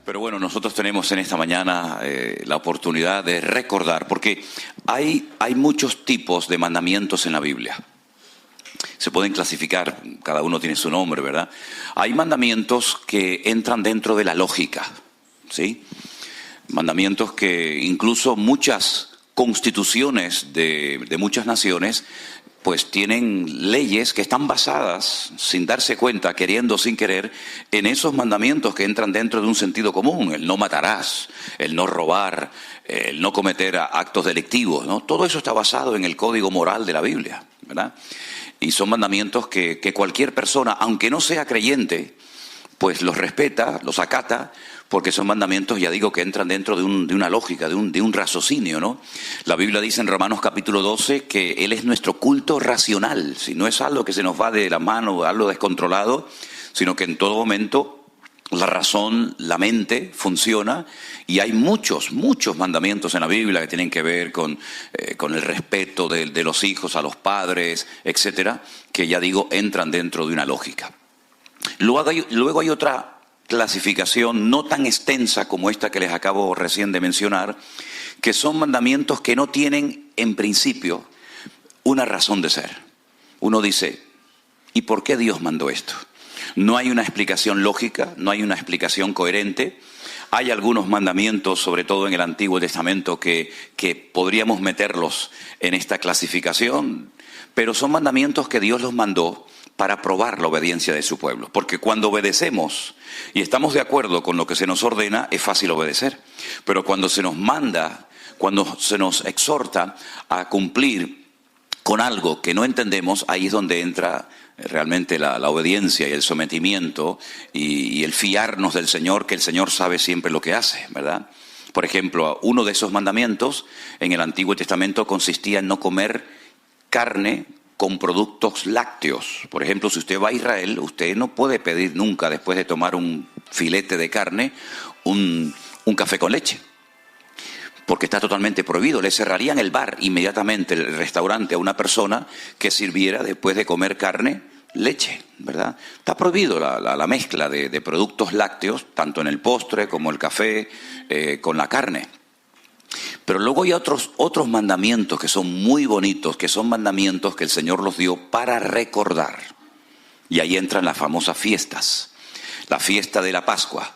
Pero bueno, nosotros tenemos en esta mañana la oportunidad de recordar, porque hay muchos tipos de mandamientos en la Biblia. Se pueden clasificar, cada uno tiene su nombre, ¿verdad? Hay mandamientos que entran dentro de la lógica, ¿sí? Mandamientos que incluso muchas constituciones de muchas naciones pues tienen leyes que están basadas, sin darse cuenta, queriendo o sin querer, en esos mandamientos que entran dentro de un sentido común: el no matarás, el no robar, el no cometer actos delictivos, ¿no? Todo eso está basado en el código moral de la Biblia, ¿verdad? Y son mandamientos que cualquier persona, aunque no sea creyente, pues los respeta, los acata, porque son mandamientos, ya digo, que entran dentro de una lógica, de un raciocinio, ¿no? La Biblia dice en Romanos capítulo 12 que Él es nuestro culto racional, si no es algo que se nos va de la mano, algo descontrolado, sino que en todo momento la razón, la mente funciona, y hay muchos mandamientos en la Biblia que tienen que ver con el respeto de los hijos a los padres, etcétera, que ya digo, entran dentro de una lógica. Luego hay otra clasificación no tan extensa como esta que les acabo recién de mencionar, que son mandamientos que no tienen en principio una razón de ser. Uno dice, ¿y por qué Dios mandó esto? No hay una explicación lógica, no hay una explicación coherente. Hay algunos mandamientos, sobre todo en el Antiguo Testamento, que podríamos meterlos en esta clasificación, pero son mandamientos que Dios los mandó para probar la obediencia de su pueblo. Porque cuando obedecemos y estamos de acuerdo con lo que se nos ordena, es fácil obedecer. Pero cuando se nos manda, cuando se nos exhorta a cumplir con algo que no entendemos, ahí es donde entra realmente la obediencia y el sometimiento y el fiarnos del Señor, que el Señor sabe siempre lo que hace, ¿verdad? Por ejemplo, uno de esos mandamientos en el Antiguo Testamento consistía en no comer carne con productos lácteos. Por ejemplo, si usted va a Israel, usted no puede pedir nunca, después de tomar un filete de carne, un café con leche, porque está totalmente prohibido. Le cerrarían el bar inmediatamente, el restaurante, a una persona que sirviera, después de comer carne, leche, ¿verdad? Está prohibido la mezcla de productos lácteos, tanto en el postre como el café, con la carne. Pero luego hay otros mandamientos que son muy bonitos, que son mandamientos que el Señor los dio para recordar. Y ahí entran las famosas fiestas. La fiesta de la Pascua,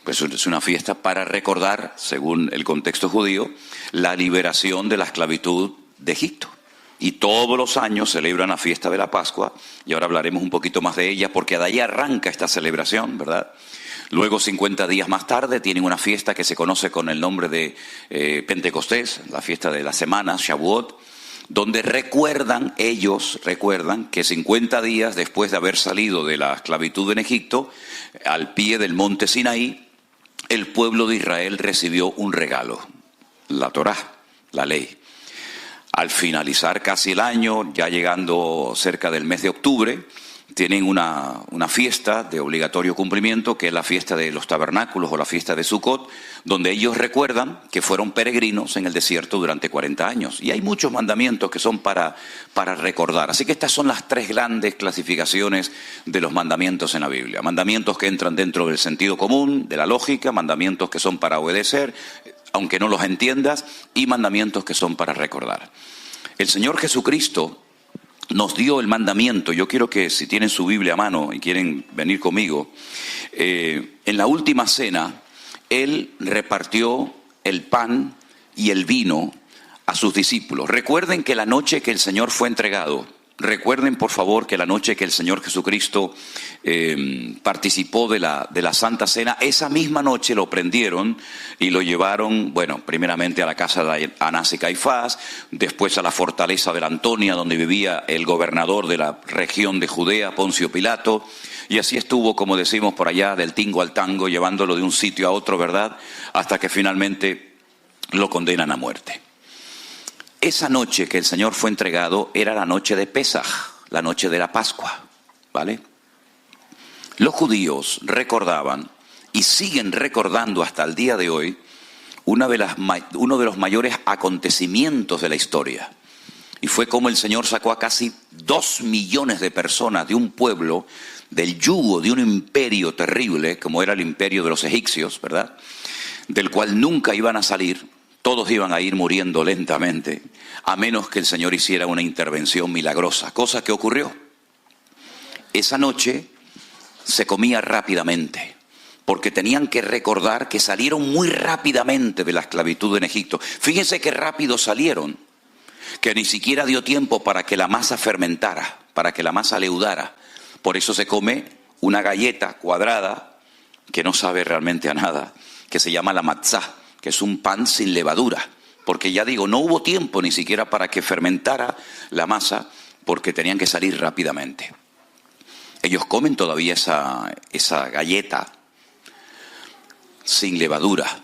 pues es una fiesta para recordar, según el contexto judío, la liberación de la esclavitud de Egipto. Y todos los años celebran la fiesta de la Pascua, y ahora hablaremos un poquito más de ella, porque de ahí arranca esta celebración, ¿verdad? Luego, 50 días más tarde, tienen una fiesta que se conoce con el nombre de Pentecostés, la fiesta de la semana, Shavuot, donde ellos recuerdan que 50 días después de haber salido de la esclavitud en Egipto, al pie del monte Sinaí, el pueblo de Israel recibió un regalo, la Torá, la ley. Al finalizar casi el año, ya llegando cerca del mes de octubre, tienen una fiesta de obligatorio cumplimiento, que es la fiesta de los tabernáculos o la fiesta de Sucot, donde ellos recuerdan que fueron peregrinos en el desierto durante 40 años. Y hay muchos mandamientos que son para recordar. Así que estas son las tres grandes clasificaciones de los mandamientos en la Biblia. Mandamientos que entran dentro del sentido común, de la lógica, mandamientos que son para obedecer, aunque no los entiendas, y mandamientos que son para recordar. El Señor Jesucristo nos dio el mandamiento. Yo quiero que, si tienen su Biblia a mano y quieren venir conmigo, en la última cena, Él repartió el pan y el vino a sus discípulos. Recuerden que la noche que el Señor fue entregado, recuerden por favor que la noche que el Señor Jesucristo participó de la Santa Cena, esa misma noche lo prendieron y lo llevaron, bueno, primeramente a la casa de Anás y Caifás, después a la fortaleza de la Antonia, donde vivía el gobernador de la región de Judea, Poncio Pilato, y así estuvo, como decimos por allá, del tingo al tango, llevándolo de un sitio a otro, ¿verdad?, hasta que finalmente lo condenan a muerte. Esa noche que el Señor fue entregado era la noche de Pesaj, la noche de la Pascua, ¿vale? Los judíos recordaban y siguen recordando hasta el día de hoy uno de los mayores acontecimientos de la historia. Y fue como el Señor sacó a casi 2 millones de personas de un pueblo del yugo de un imperio terrible, como era el imperio de los egipcios, ¿verdad? Del cual nunca iban a salir, todos iban a ir muriendo lentamente, a menos que el Señor hiciera una intervención milagrosa, cosa que ocurrió. Esa noche se comía rápidamente, porque tenían que recordar que salieron muy rápidamente de la esclavitud en Egipto. Fíjense qué rápido salieron, que ni siquiera dio tiempo para que la masa fermentara, para que la masa leudara. Por eso se come una galleta cuadrada, que no sabe realmente a nada, que se llama la matzá, que es un pan sin levadura. Porque ya digo, no hubo tiempo ni siquiera para que fermentara la masa, porque tenían que salir rápidamente. Ellos comen todavía esa galleta sin levadura.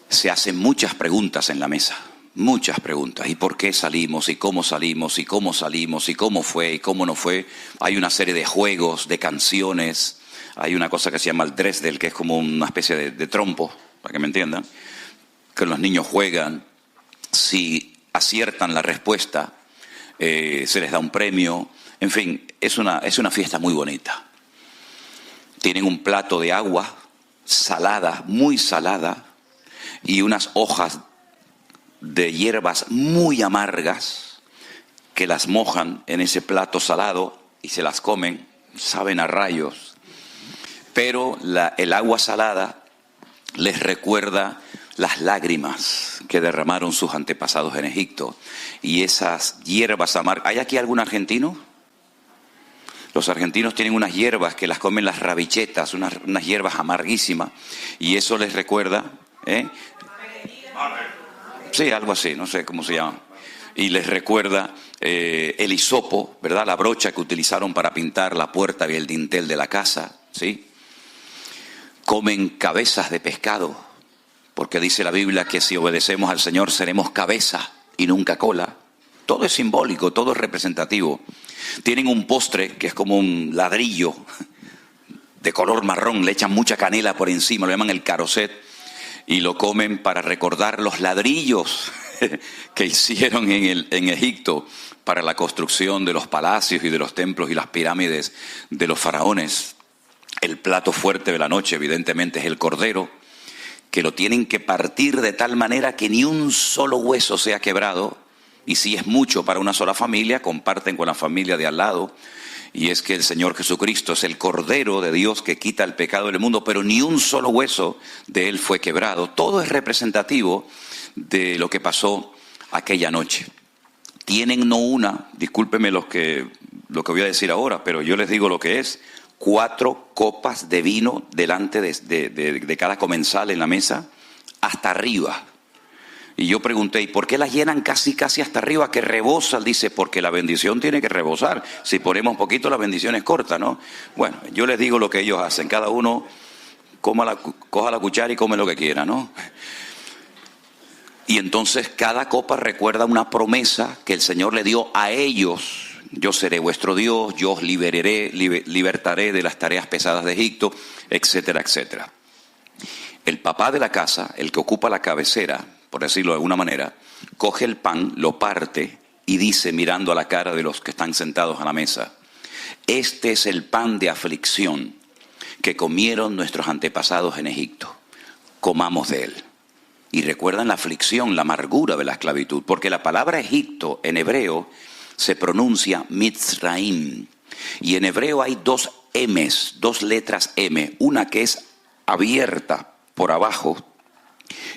Se hacen muchas preguntas en la mesa, muchas preguntas. ¿Y por qué salimos? ¿Y cómo salimos? ¿Y cómo salimos? ¿Y cómo fue? ¿Y cómo no fue? Hay una serie de juegos, de canciones. Hay una cosa que se llama el Dresdel, que es como una especie de trompo, para que me entiendan, que los niños juegan. Si aciertan la respuesta, se les da un premio. En fin, es una fiesta muy bonita. Tienen un plato de agua salada, muy salada, y unas hojas de hierbas muy amargas que las mojan en ese plato salado y se las comen, saben a rayos. Pero el agua salada les recuerda las lágrimas que derramaron sus antepasados en Egipto. Y esas hierbas amargas. ¿Hay aquí algún argentino? Los argentinos tienen unas hierbas que las comen las rabichetas, unas hierbas amarguísimas. Y eso les recuerda, sí, algo así, no sé cómo se llama. Y les recuerda el hisopo, ¿verdad? La brocha que utilizaron para pintar la puerta y el dintel de la casa, ¿sí? Comen cabezas de pescado, porque dice la Biblia que si obedecemos al Señor seremos cabeza y nunca cola. Todo es simbólico, todo es representativo. Tienen un postre que es como un ladrillo de color marrón, le echan mucha canela por encima, lo llaman el caroset, y lo comen para recordar los ladrillos que hicieron en Egipto para la construcción de los palacios y de los templos y las pirámides de los faraones. El plato fuerte de la noche, evidentemente, es el cordero, que lo tienen que partir de tal manera que ni un solo hueso sea quebrado. Y si es mucho para una sola familia, comparten con la familia de al lado. Y es que el Señor Jesucristo es el Cordero de Dios que quita el pecado del mundo, pero ni un solo hueso de Él fue quebrado. Todo es representativo de lo que pasó aquella noche. Tienen no una, discúlpenme lo que voy a decir ahora, pero yo les digo lo que es, 4 copas de vino delante de cada comensal en la mesa, hasta arriba. Y yo pregunté, ¿y por qué las llenan casi hasta arriba, que rebosan? Dice, porque la bendición tiene que rebosar. Si ponemos poquito, la bendición es corta, ¿no? Bueno, yo les digo lo que ellos hacen. Cada uno coja la cuchara y come lo que quiera, ¿no? Y entonces cada copa recuerda una promesa que el Señor le dio a ellos. Yo seré vuestro Dios, yo os libertaré de las tareas pesadas de Egipto, etcétera, etcétera. El papá de la casa, el que ocupa la cabecera, por decirlo de alguna manera, coge el pan, lo parte y dice, mirando a la cara de los que están sentados a la mesa, este es el pan de aflicción que comieron nuestros antepasados en Egipto, comamos de él. Y recuerdan la aflicción, la amargura de la esclavitud, porque la palabra Egipto en hebreo se pronuncia Mitzraim, y en hebreo hay 2 M's, 2 letras M, una que es abierta por abajo,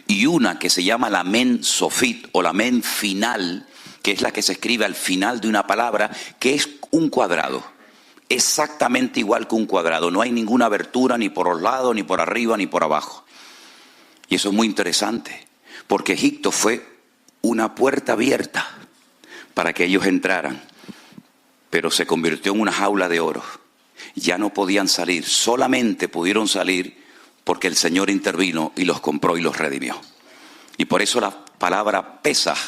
y una que se llama la men sofit o la men final, que es la que se escribe al final de una palabra, que es un cuadrado, exactamente igual que un cuadrado. No hay ninguna abertura ni por los lados, ni por arriba, ni por abajo. Y eso es muy interesante, porque Egipto fue una puerta abierta para que ellos entraran, pero se convirtió en una jaula de oro. Ya no podían salir, solamente pudieron salir porque el Señor intervino y los compró y los redimió. Y por eso la palabra Pesaj,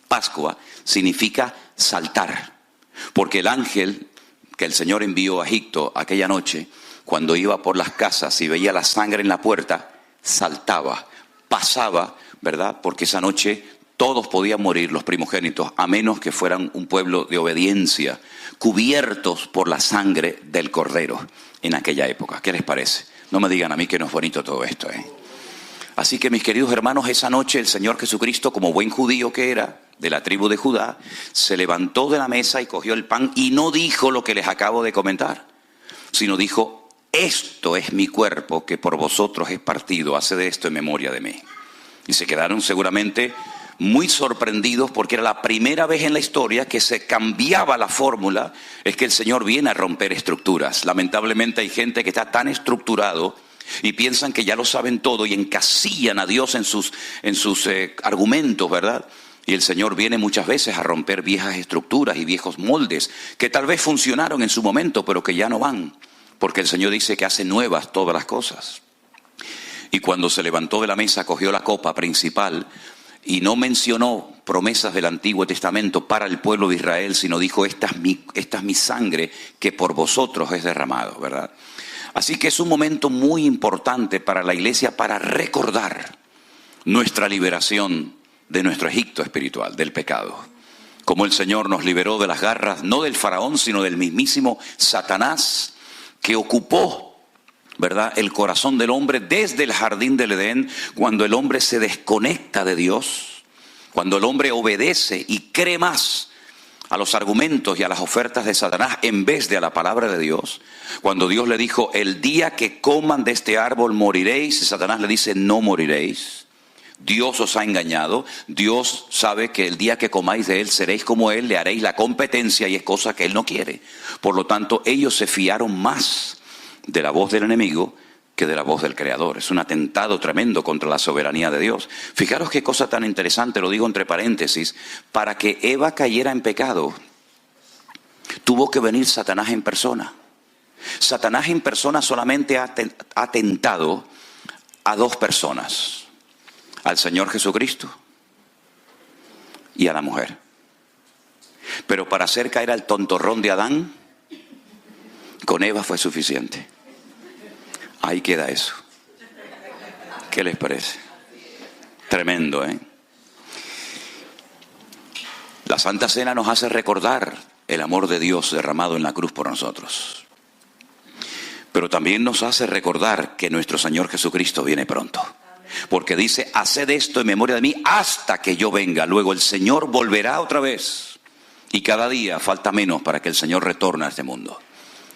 Pascua, significa saltar. Porque el ángel que el Señor envió a Egipto aquella noche, cuando iba por las casas y veía la sangre en la puerta, saltaba, pasaba, ¿verdad? Porque esa noche todos podían morir, los primogénitos, a menos que fueran un pueblo de obediencia, cubiertos por la sangre del Cordero en aquella época. ¿Qué les parece? No me digan a mí que no es bonito todo esto, ¿eh? Así que, mis queridos hermanos, esa noche el Señor Jesucristo, como buen judío que era, de la tribu de Judá, se levantó de la mesa y cogió el pan y no dijo lo que les acabo de comentar, sino dijo: esto es mi cuerpo que por vosotros es partido, haced esto en memoria de mí. Y se quedaron seguramente muy sorprendidos porque era la primera vez en la historia que se cambiaba la fórmula. Es que el Señor viene a romper estructuras. Lamentablemente hay gente que está tan estructurado y piensan que ya lo saben todo y encasillan a Dios en sus argumentos, ¿verdad? Y el Señor viene muchas veces a romper viejas estructuras y viejos moldes que tal vez funcionaron en su momento, pero que ya no van, porque el Señor dice que hace nuevas todas las cosas. Y cuando se levantó de la mesa, cogió la copa principal y no mencionó promesas del Antiguo Testamento para el pueblo de Israel, sino dijo: esta es mi sangre que por vosotros es derramado, ¿verdad? Así que es un momento muy importante para la iglesia para recordar nuestra liberación de nuestro Egipto espiritual, del pecado. Como el Señor nos liberó de las garras, no del faraón, sino del mismísimo Satanás, que ocupó, ¿verdad?, el corazón del hombre desde el jardín del Edén, cuando el hombre se desconecta de Dios, cuando el hombre obedece y cree más a los argumentos y a las ofertas de Satanás en vez de a la palabra de Dios. Cuando Dios le dijo: el día que coman de este árbol moriréis, y Satanás le dice: no moriréis. Dios os ha engañado. Dios sabe que el día que comáis de él seréis como él, le haréis la competencia y es cosa que él no quiere. Por lo tanto, ellos se fiaron más de la voz del enemigo que de la voz del Creador. Es un atentado tremendo contra la soberanía de Dios. Fijaros qué cosa tan interesante, lo digo entre paréntesis: para que Eva cayera en pecado, tuvo que venir Satanás en persona. Satanás en persona solamente ha tentado a dos personas: al Señor Jesucristo y a la mujer. Pero para hacer caer al tontorrón de Adán, con Eva fue suficiente. Ahí queda eso. ¿Qué les parece? Tremendo, ¿eh? La Santa Cena nos hace recordar el amor de Dios derramado en la cruz por nosotros. Pero también nos hace recordar que nuestro Señor Jesucristo viene pronto. Porque dice: haced esto en memoria de mí hasta que yo venga. Luego el Señor volverá otra vez. Y cada día falta menos para que el Señor retorne a este mundo.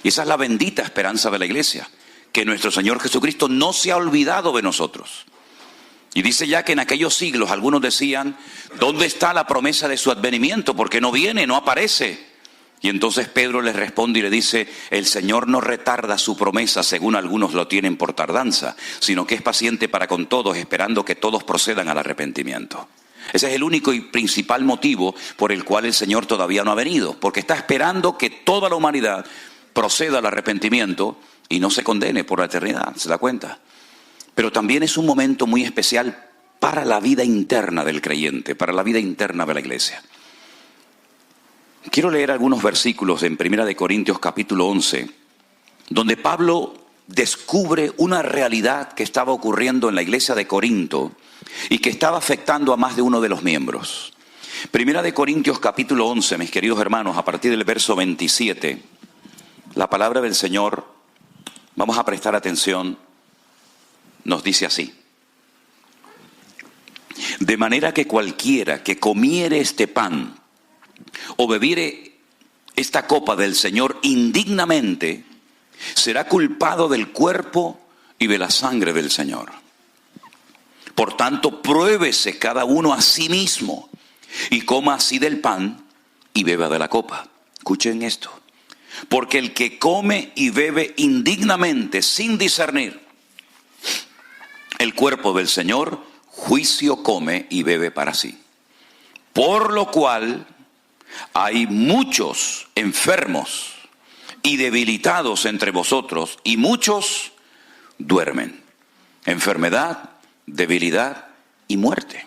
Y esa es la bendita esperanza de la iglesia, que nuestro Señor Jesucristo no se ha olvidado de nosotros. Y dice ya que en aquellos siglos algunos decían: ¿dónde está la promesa de su advenimiento? Porque no viene, no aparece. Y entonces Pedro les responde y le dice: el Señor no retarda su promesa, según algunos lo tienen por tardanza, sino que es paciente para con todos, esperando que todos procedan al arrepentimiento. Ese es el único y principal motivo por el cual el Señor todavía no ha venido, porque está esperando que toda la humanidad proceda al arrepentimiento y no se condene por la eternidad. ¿Se da cuenta? Pero también es un momento muy especial para la vida interna del creyente, para la vida interna de la iglesia. Quiero leer algunos versículos en 1 Corintios capítulo 11, donde Pablo descubre una realidad que estaba ocurriendo en la iglesia de Corinto y que estaba afectando a más de uno de los miembros. 1 Corintios capítulo 11, mis queridos hermanos, a partir del verso 27, la palabra del Señor, vamos a prestar atención, nos dice así: de manera que cualquiera que comiere este pan o bebiere esta copa del Señor indignamente, será culpado del cuerpo y de la sangre del Señor. Por tanto, pruébese cada uno a sí mismo y coma así del pan y beba de la copa. Escuchen esto: porque el que come y bebe indignamente, sin discernir el cuerpo del Señor, juicio come y bebe para sí. Por lo cual hay muchos enfermos y debilitados entre vosotros, y muchos duermen. Enfermedad, debilidad y muerte,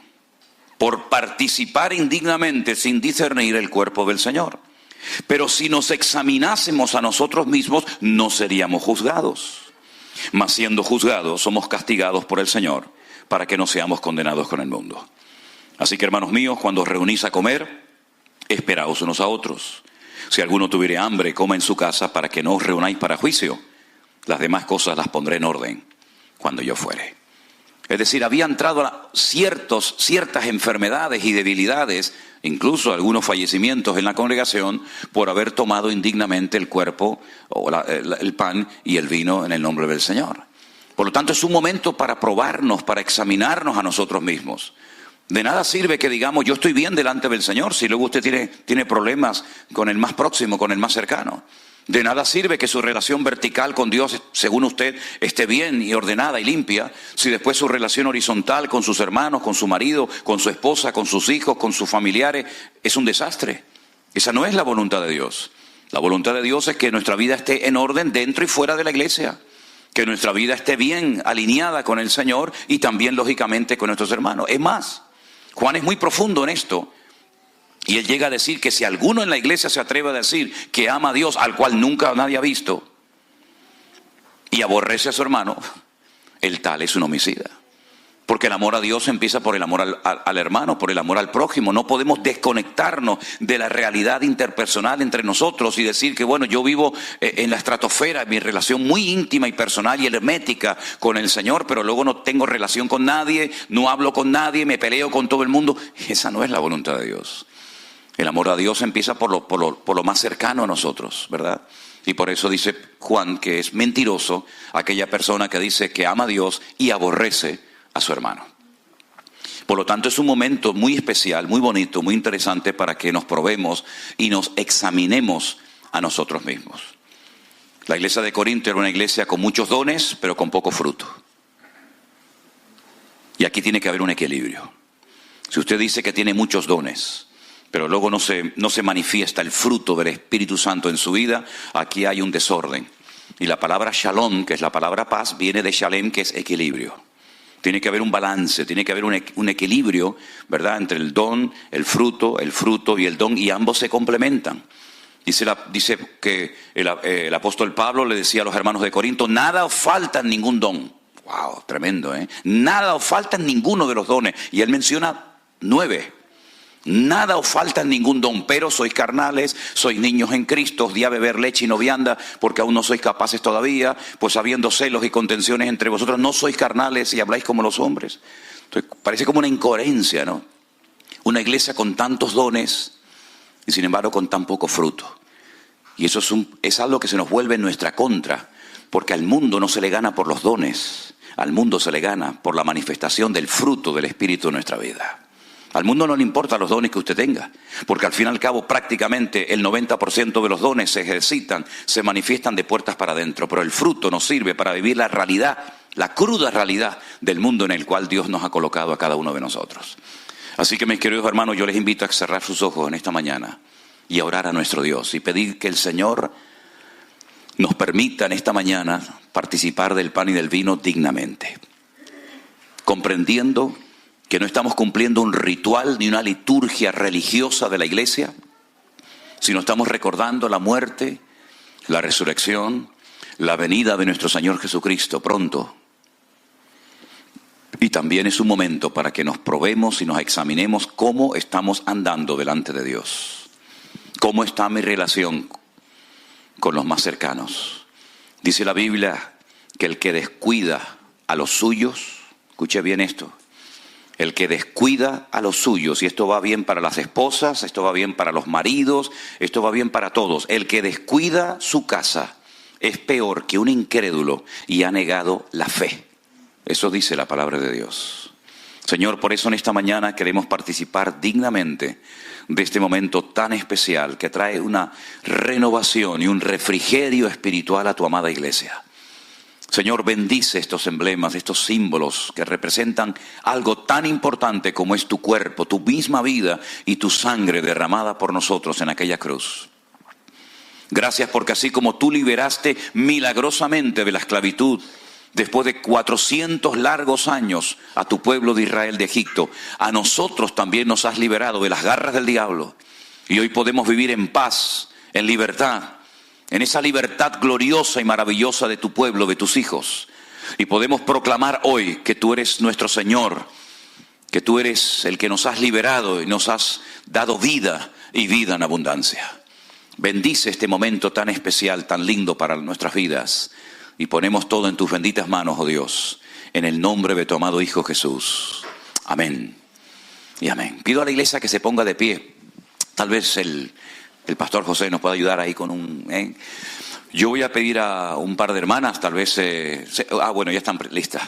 por participar indignamente sin discernir el cuerpo del Señor. Pero si nos examinásemos a nosotros mismos, no seríamos juzgados. Mas siendo juzgados, somos castigados por el Señor, para que no seamos condenados con el mundo. Así que, hermanos míos, cuando os reunís a comer, esperaos unos a otros. Si alguno tuviere hambre, coma en su casa, para que no os reunáis para juicio. Las demás cosas las pondré en orden cuando yo fuere. Es decir, había entrado ciertas enfermedades y debilidades, incluso algunos fallecimientos en la congregación, por haber tomado indignamente el cuerpo, o el pan y el vino en el nombre del Señor. Por lo tanto, es un momento para probarnos, para examinarnos a nosotros mismos. De nada sirve que digamos, yo estoy bien delante del Señor, si luego usted tiene problemas con el más próximo, con el más cercano. De nada sirve que su relación vertical con Dios, según usted, esté bien y ordenada y limpia, si después su relación horizontal con sus hermanos, con su marido, con su esposa, con sus hijos, con sus familiares, es un desastre. Esa no es la voluntad de Dios. La voluntad de Dios es que nuestra vida esté en orden dentro y fuera de la iglesia. Que nuestra vida esté bien alineada con el Señor y también, lógicamente, con nuestros hermanos. Es más, Juan es muy profundo en esto, y él llega a decir que si alguno en la iglesia se atreve a decir que ama a Dios, al cual nunca nadie ha visto, y aborrece a su hermano, el tal es un homicida. Porque el amor a Dios empieza por el amor al hermano, por el amor al prójimo. No podemos desconectarnos de la realidad interpersonal entre nosotros y decir que, bueno, yo vivo en la estratosfera, mi relación muy íntima y personal y hermética con el Señor, pero luego no tengo relación con nadie, no hablo con nadie, me peleo con todo el mundo. Esa no es la voluntad de Dios. El amor a Dios empieza por lo más cercano a nosotros, ¿verdad? Y por eso dice Juan que es mentiroso aquella persona que dice que ama a Dios y aborrece a su hermano. Por lo tanto, es un momento muy especial, muy bonito, muy interesante para que nos probemos y nos examinemos a nosotros mismos. La iglesia de Corinto era una iglesia con muchos dones, pero con poco fruto. Y aquí tiene que haber un equilibrio. Si usted dice que tiene muchos dones, pero luego no se manifiesta el fruto del Espíritu Santo en su vida, aquí hay un desorden. Y la palabra shalom, que es la palabra paz, viene de shalem, que es equilibrio. Tiene que haber un balance, tiene que haber un equilibrio, ¿verdad?, entre el don, el fruto y el don, y ambos se complementan. Dice que el apóstol Pablo le decía a los hermanos de Corinto, nada os falta en ningún don. ¡Wow! Tremendo, ¿eh? Nada os falta en ninguno de los dones. Y él menciona 9. Nada os falta en ningún don, pero sois carnales, sois niños en Cristo, os di a beber leche y no vianda, porque aún no sois capaces todavía, pues habiendo celos y contenciones entre vosotros, no sois carnales y habláis como los hombres. Entonces, parece como una incoherencia, ¿no? Una iglesia con tantos dones y sin embargo con tan poco fruto. Y eso es algo que se nos vuelve en nuestra contra, porque al mundo no se le gana por los dones, al mundo se le gana por la manifestación del fruto del Espíritu en nuestra vida. Al mundo no le importan los dones que usted tenga, porque al fin y al cabo prácticamente el 90% de los dones se ejercitan, se manifiestan de puertas para adentro, pero el fruto nos sirve para vivir la realidad, la cruda realidad del mundo en el cual Dios nos ha colocado a cada uno de nosotros. Así que, mis queridos hermanos, yo les invito a cerrar sus ojos en esta mañana y a orar a nuestro Dios y pedir que el Señor nos permita en esta mañana participar del pan y del vino dignamente, comprendiendo que no estamos cumpliendo un ritual ni una liturgia religiosa de la iglesia, sino estamos recordando la muerte, la resurrección, la venida de nuestro Señor Jesucristo pronto. Y también es un momento para que nos probemos y nos examinemos cómo estamos andando delante de Dios. ¿Cómo está mi relación con los más cercanos? Dice la Biblia que el que descuida a los suyos, escuche bien esto, el que descuida a los suyos, y esto va bien para las esposas, esto va bien para los maridos, esto va bien para todos. El que descuida su casa es peor que un incrédulo y ha negado la fe. Eso dice la palabra de Dios. Señor, por eso en esta mañana queremos participar dignamente de este momento tan especial que trae una renovación y un refrigerio espiritual a tu amada iglesia. Señor, bendice estos emblemas, estos símbolos que representan algo tan importante como es tu cuerpo, tu misma vida y tu sangre derramada por nosotros en aquella cruz. Gracias porque así como tú liberaste milagrosamente de la esclavitud, después de 400 largos años a tu pueblo de Israel de Egipto, a nosotros también nos has liberado de las garras del diablo. Y hoy podemos vivir en paz, en libertad, en esa libertad gloriosa y maravillosa de tu pueblo, de tus hijos. Y podemos proclamar hoy que tú eres nuestro Señor, que tú eres el que nos has liberado y nos has dado vida y vida en abundancia. Bendice este momento tan especial, tan lindo para nuestras vidas. Y ponemos todo en tus benditas manos, oh Dios, en el nombre de tu amado Hijo Jesús. Amén y amén. Pido a la iglesia que se ponga de pie. Tal vez el pastor José nos pueda ayudar ahí con un... Yo voy a pedir a un par de hermanas, tal vez... bueno, ya están listas.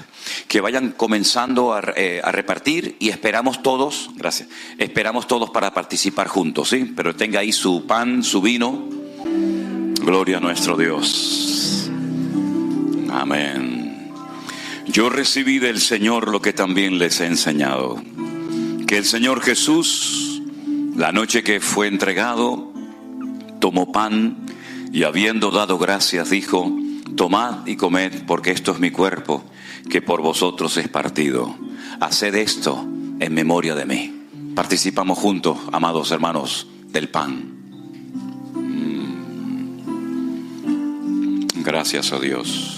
Que vayan comenzando a repartir y esperamos todos, gracias, esperamos todos para participar juntos, ¿sí? Pero tenga ahí su pan, su vino. Gloria a nuestro Dios. Amén. Yo recibí del Señor lo que también les he enseñado. Que el Señor Jesús, la noche que fue entregado, tomó pan y habiendo dado gracias dijo: tomad y comed, porque esto es mi cuerpo, que por vosotros es partido. Haced esto en memoria de mí. Participamos juntos, amados hermanos, del pan. Gracias a Dios.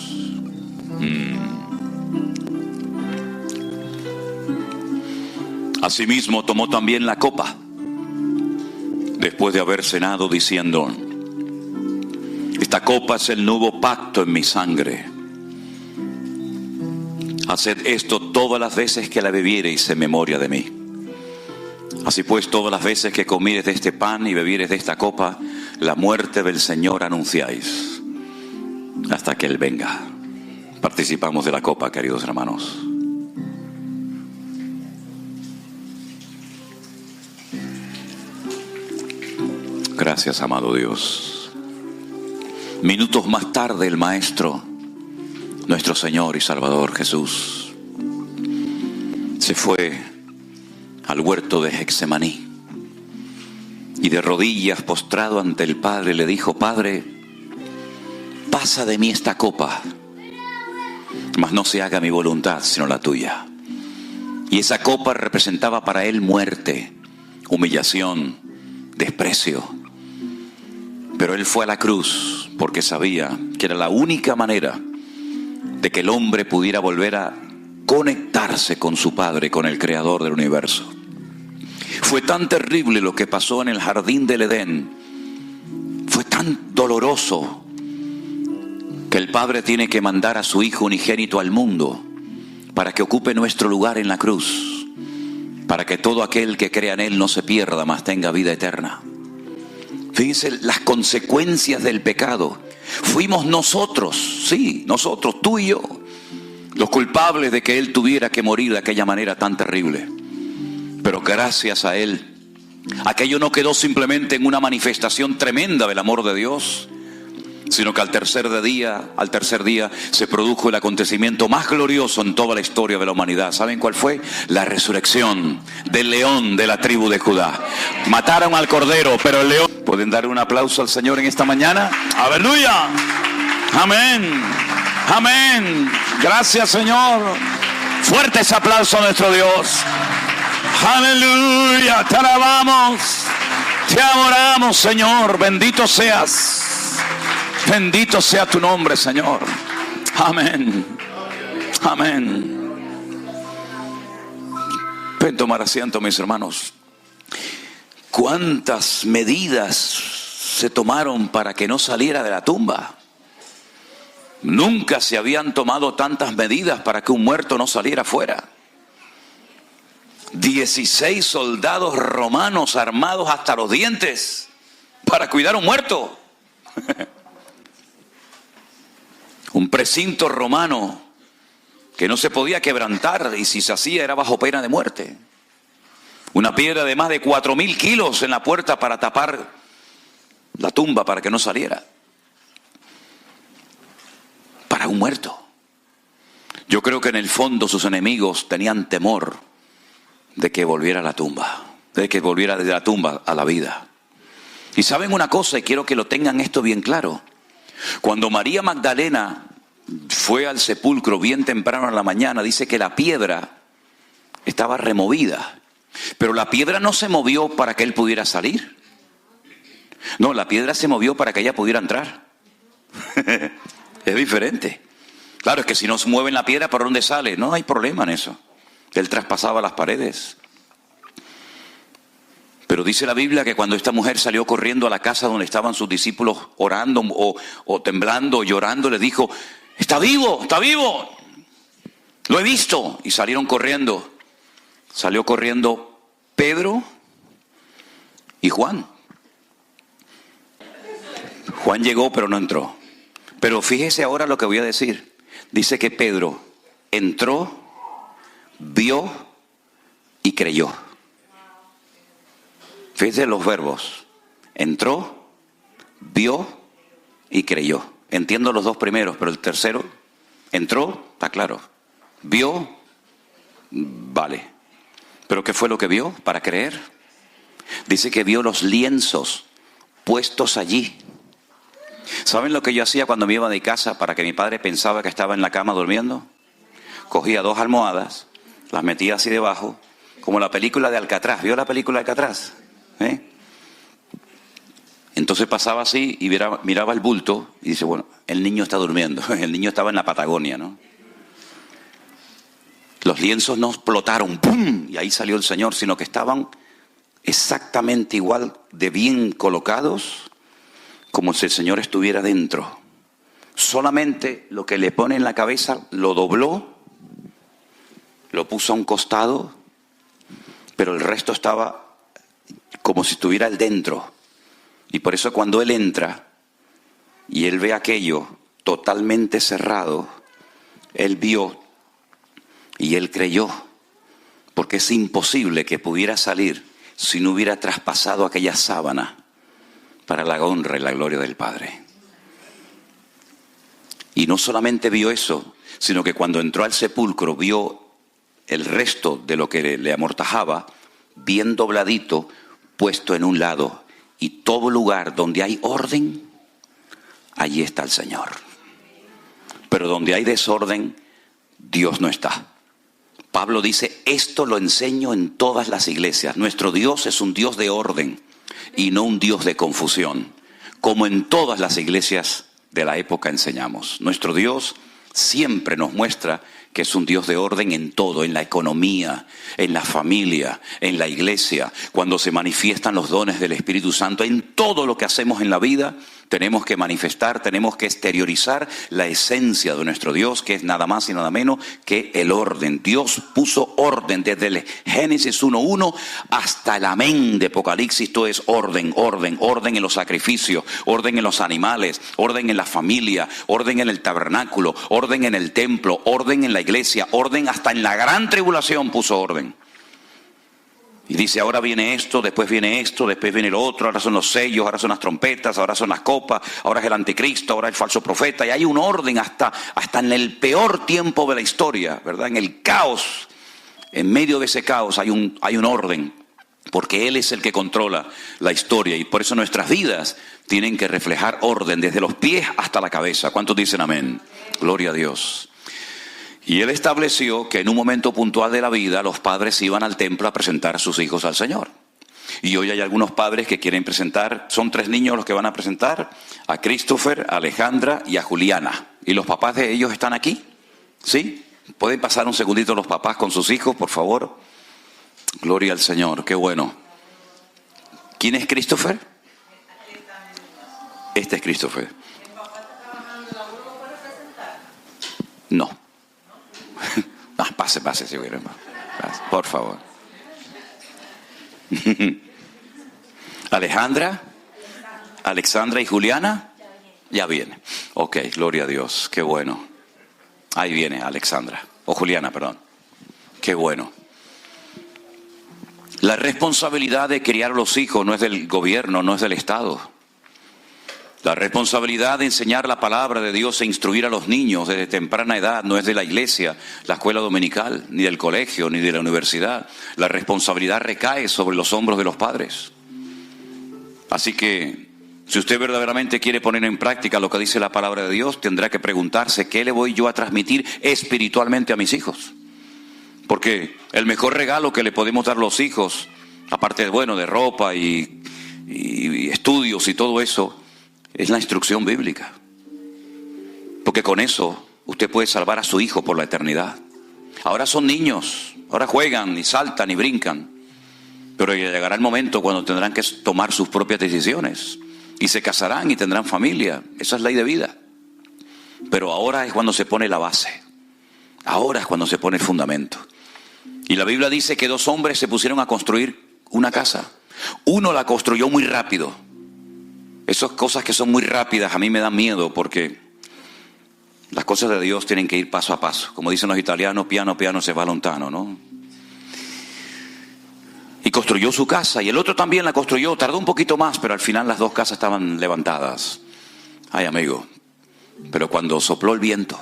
Asimismo tomó también la copa, después de haber cenado, diciendo: esta copa es el nuevo pacto en mi sangre. Haced esto todas las veces que la bebiereis en memoria de mí. Así pues, todas las veces que comiereis de este pan y bebiereis de esta copa, la muerte del Señor anunciáis, hasta que Él venga. Participamos de la copa, queridos hermanos. Gracias, amado Dios. Minutos más tarde el Maestro, nuestro Señor y Salvador Jesús, se fue al huerto de Getsemaní y de rodillas postrado ante el Padre le dijo: Padre, pasa de mí esta copa, mas no se haga mi voluntad sino la tuya. Y esa copa representaba para él muerte, humillación, desprecio. Pero él fue a la cruz porque sabía que era la única manera de que el hombre pudiera volver a conectarse con su Padre, con el Creador del universo. Fue tan terrible lo que pasó en el jardín del Edén, fue tan doloroso, que el Padre tiene que mandar a su Hijo unigénito al mundo para que ocupe nuestro lugar en la cruz, para que todo aquel que crea en Él no se pierda, mas tenga vida eterna. Fíjense las consecuencias del pecado. Fuimos nosotros, sí, nosotros, tú y yo, los culpables de que Él tuviera que morir de aquella manera tan terrible. Pero gracias a Él, aquello no quedó simplemente en una manifestación tremenda del amor de Dios, sino que al tercer día se produjo el acontecimiento más glorioso en toda la historia de la humanidad. ¿Saben cuál fue? La resurrección del león de la tribu de Judá. Mataron al cordero, pero el león... ¿Pueden dar un aplauso al Señor en esta mañana? ¡Aleluya! ¡Amén! ¡Amén! Gracias, Señor. Fuerte ese aplauso a nuestro Dios. ¡Aleluya! Te alabamos, te adoramos, Señor. Bendito seas. Bendito sea tu nombre, Señor. Amén. Amén. Pueden tomar asiento, mis hermanos. ¿Cuántas medidas se tomaron para que no saliera de la tumba? Nunca se habían tomado tantas medidas para que un muerto no saliera fuera. 16 soldados romanos armados hasta los dientes para cuidar a un muerto. Un precinto romano que no se podía quebrantar, y si se hacía era bajo pena de muerte. Una piedra de más de 4.000 kilos en la puerta para tapar la tumba para que no saliera. Para un muerto. Yo creo que en el fondo sus enemigos tenían temor de que volviera a la tumba, de que volviera de la tumba a la vida. Y saben una cosa, y quiero que lo tengan esto bien claro. Cuando María Magdalena fue al sepulcro bien temprano en la mañana, dice que la piedra estaba removida. Pero la piedra no se movió para que él pudiera salir. No, la piedra se movió para que ella pudiera entrar. Es diferente. Claro, es que si no se mueve la piedra, ¿por dónde sale? No hay problema en eso. Él traspasaba las paredes. Pero dice la Biblia que cuando esta mujer salió corriendo a la casa donde estaban sus discípulos orando o temblando o llorando, le dijo, está vivo, lo he visto. Y salieron corriendo. Salió corriendo Pedro y Juan. Juan llegó pero no entró. Pero fíjese ahora lo que voy a decir. Dice que Pedro entró, vio y creyó. Fíjese los verbos. Entró, vio y creyó. Entiendo los dos primeros, pero el tercero, entró, está claro. Vio, vale. ¿Pero qué fue lo que vio para creer? Dice que vio los lienzos puestos allí. ¿Saben lo que yo hacía cuando me iba de casa para que mi padre pensaba que estaba en la cama durmiendo? Cogía 2 almohadas, las metía así debajo, como la película de Alcatraz. ¿Vio la película de Alcatraz? Entonces pasaba así y miraba el bulto y dice, bueno, el niño está durmiendo. El niño estaba en la Patagonia, ¿no? Los lienzos no explotaron, ¡pum! Y ahí salió el Señor, sino que estaban exactamente igual de bien colocados como si el Señor estuviera dentro. Solamente lo que le pone en la cabeza lo dobló, lo puso a un costado, pero el resto estaba como si estuviera él dentro. Y por eso cuando él entra y él ve aquello totalmente cerrado, él vio y él creyó, porque es imposible que pudiera salir si no hubiera traspasado aquella sábana para la honra y la gloria del Padre. Y no solamente vio eso, sino que cuando entró al sepulcro vio el resto de lo que le amortajaba, bien dobladito, puesto en un lado. Y todo lugar donde hay orden, allí está el Señor. Pero donde hay desorden, Dios no está. Pablo dice, esto lo enseño en todas las iglesias. Nuestro Dios es un Dios de orden y no un Dios de confusión, como en todas las iglesias de la época enseñamos. Nuestro Dios siempre nos muestra que es un Dios de orden en todo, en la economía, en la familia, en la iglesia, cuando se manifiestan los dones del Espíritu Santo, en todo lo que hacemos en la vida. Tenemos que manifestar, tenemos que exteriorizar la esencia de nuestro Dios, que es nada más y nada menos que el orden. Dios puso orden desde el Génesis 1:1 hasta el amén de Apocalipsis. Todo es orden, orden, orden en los sacrificios, orden en los animales, orden en la familia, orden en el tabernáculo, orden en el templo, orden en la iglesia, orden hasta en la gran tribulación puso orden. Y dice, ahora viene esto, después viene lo otro, ahora son los sellos, ahora son las trompetas, ahora son las copas, ahora es el anticristo, ahora es el falso profeta. Y hay un orden hasta en el peor tiempo de la historia, ¿verdad? En el caos, en medio de ese caos hay un orden, porque Él es el que controla la historia. Y por eso nuestras vidas tienen que reflejar orden desde los pies hasta la cabeza. ¿Cuántos dicen amén? Gloria a Dios. Y Él estableció que en un momento puntual de la vida los padres iban al templo a presentar a sus hijos al Señor. Y hoy hay algunos padres que quieren presentar, son 3 niños los que van a presentar, a Christopher, a Alejandra y a Juliana. ¿Y los papás de ellos están aquí? ¿Sí? ¿Pueden pasar un segundito los papás con sus hijos, por favor? Gloria al Señor, qué bueno. ¿Quién es Christopher? Este es Christopher. No. No, pase, si hubiera. Por favor. Alexandra y Juliana. Ya viene. Ok, gloria a Dios. Qué bueno. Ahí viene Alexandra. O Juliana, perdón. Qué bueno. La responsabilidad de criar a los hijos no es del gobierno, no es del Estado. La responsabilidad de enseñar la palabra de Dios e instruir a los niños desde temprana edad no es de la iglesia, la escuela dominical, ni del colegio, ni de la universidad. La responsabilidad recae sobre los hombros de los padres. Así que, si usted verdaderamente quiere poner en práctica lo que dice la palabra de Dios, tendrá que preguntarse, ¿qué le voy yo a transmitir espiritualmente a mis hijos? Porque el mejor regalo que le podemos dar a los hijos, aparte de ropa y estudios y todo eso, es la instrucción bíblica. Porque con eso usted puede salvar a su hijo por la eternidad. Ahora son niños, ahora juegan y saltan y brincan. Pero llegará el momento cuando tendrán que tomar sus propias decisiones. Y se casarán y tendrán familia. Esa es ley de vida. Pero ahora es cuando se pone la base. Ahora es cuando se pone el fundamento. Y la Biblia dice que 2 hombres se pusieron a construir una casa. Uno la construyó muy rápido. Esas cosas que son muy rápidas a mí me dan miedo, porque las cosas de Dios tienen que ir paso a paso. Como dicen los italianos, piano piano se va lontano, ¿no? Y construyó su casa, y el otro también la construyó. Tardó un poquito más, pero al final las 2 casas estaban levantadas. Ay, amigo, pero cuando sopló el viento,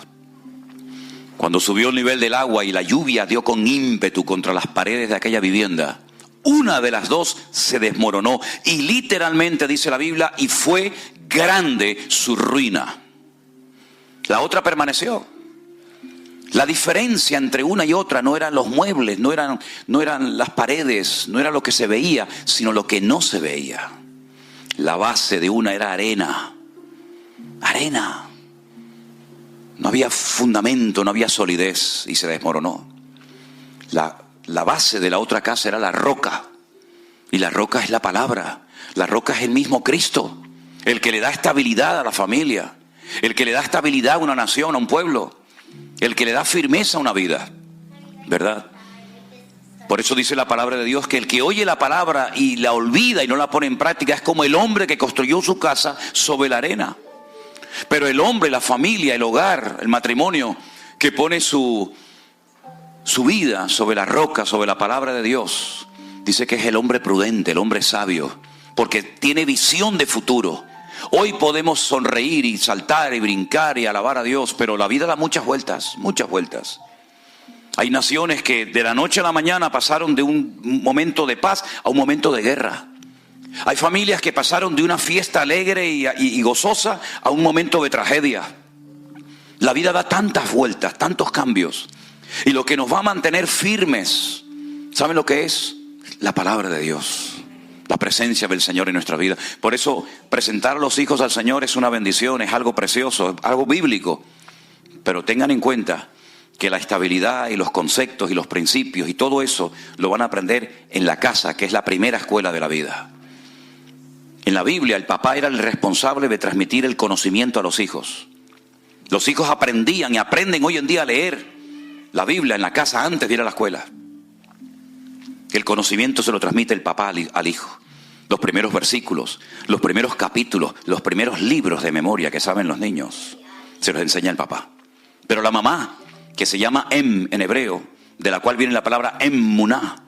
cuando subió el nivel del agua y la lluvia dio con ímpetu contra las paredes de aquella vivienda, una de las 2 se desmoronó. Y literalmente dice la Biblia, y fue grande su ruina. La otra permaneció. La diferencia entre una y otra no eran los muebles, no eran las paredes, no era lo que se veía, sino lo que no se veía. La base de una era arena. Arena. No había fundamento, no había solidez y se desmoronó. La base de la otra casa era la roca. Y la roca es la palabra. La roca es el mismo Cristo, el que le da estabilidad a la familia, el que le da estabilidad a una nación, a un pueblo, el que le da firmeza a una vida, ¿verdad? Por eso dice la palabra de Dios que el que oye la palabra y la olvida y no la pone en práctica es como el hombre que construyó su casa sobre la arena. Pero el hombre, la familia, el hogar, el matrimonio, que pone su vida sobre la roca, sobre la palabra de Dios, dice que es el hombre prudente, el hombre sabio, porque tiene visión de futuro. Hoy podemos sonreír y saltar y brincar y alabar a Dios, pero la vida da muchas vueltas, muchas vueltas. Hay naciones que de la noche a la mañana pasaron de un momento de paz a un momento de guerra. Hay familias que pasaron de una fiesta alegre y gozosa a un momento de tragedia. La vida da tantas vueltas, tantos cambios. Y lo que nos va a mantener firmes, ¿saben lo que es? La palabra de Dios. La presencia del Señor en nuestra vida. Por eso presentar a los hijos al Señor es una bendición, es algo precioso, algo bíblico. Pero tengan en cuenta que la estabilidad y los conceptos y los principios y todo eso lo van a aprender en la casa, que es la primera escuela de la vida. En la Biblia el papá era el responsable de transmitir el conocimiento a los hijos. Los hijos aprendían y aprenden hoy en día a leer la Biblia en la casa antes de ir a la escuela. El conocimiento se lo transmite el papá al hijo. Los primeros versículos, los primeros capítulos, los primeros libros de memoria que saben los niños, se los enseña el papá. Pero la mamá, que se llama en hebreo, de la cual viene la palabra emuná,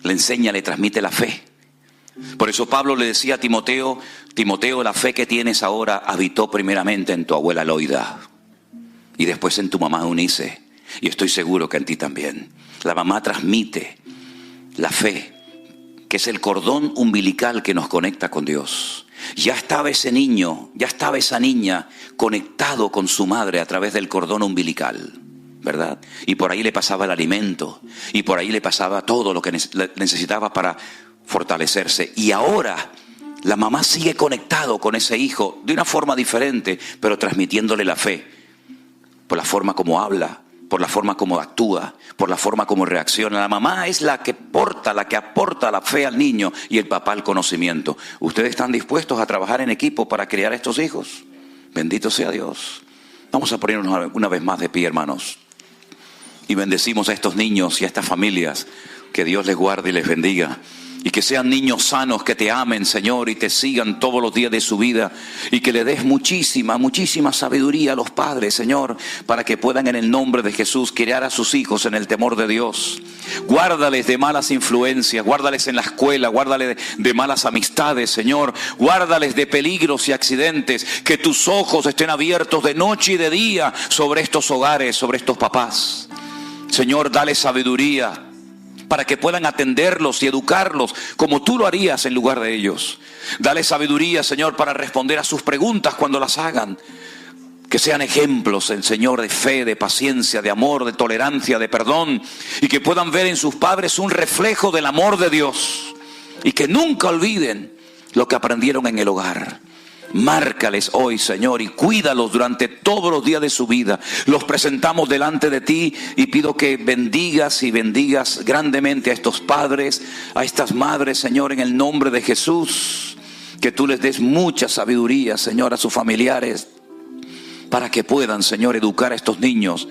le enseña, le transmite la fe. Por eso Pablo le decía a Timoteo, la fe que tienes ahora habitó primeramente en tu abuela Loida y después en tu mamá Eunice, y estoy seguro que en ti también. La mamá transmite la fe, que es el cordón umbilical que nos conecta con Dios. Ya estaba ese niño, ya estaba esa niña conectado con su madre a través del cordón umbilical, ¿verdad? Y por ahí le pasaba el alimento, y por ahí le pasaba todo lo que necesitaba para fortalecerse. Y ahora la mamá sigue conectado con ese hijo de una forma diferente, pero transmitiéndole la fe, por la forma como habla, por la forma como actúa, por la forma como reacciona. La mamá es la que aporta la fe al niño y el papá el conocimiento. ¿Ustedes están dispuestos a trabajar en equipo para criar a estos hijos? Bendito sea Dios. Vamos a ponernos una vez más de pie, hermanos. Y bendecimos a estos niños y a estas familias. Que Dios les guarde y les bendiga. Y que sean niños sanos, que te amen, Señor, y te sigan todos los días de su vida. Y que le des muchísima sabiduría a los padres, Señor, para que puedan en el nombre de Jesús criar a sus hijos en el temor de Dios. Guárdales de malas influencias, guárdales en la escuela, guárdales de malas amistades, Señor. Guárdales de peligros y accidentes. Que tus ojos estén abiertos de noche y de día sobre estos hogares, sobre estos papás. Señor, dale sabiduría para que puedan atenderlos y educarlos como tú lo harías en lugar de ellos. Dale sabiduría, Señor, para responder a sus preguntas cuando las hagan. Que sean ejemplos, Señor, de fe, de paciencia, de amor, de tolerancia, de perdón. Y que puedan ver en sus padres un reflejo del amor de Dios. Y que nunca olviden lo que aprendieron en el hogar. Márcales hoy, Señor, y cuídalos durante todos los días de su vida. Los presentamos delante de ti y pido que bendigas y bendigas grandemente a estos padres, a estas madres, Señor, en el nombre de Jesús. Que tú les des mucha sabiduría, Señor, a sus familiares, para que puedan, Señor, educar a estos niños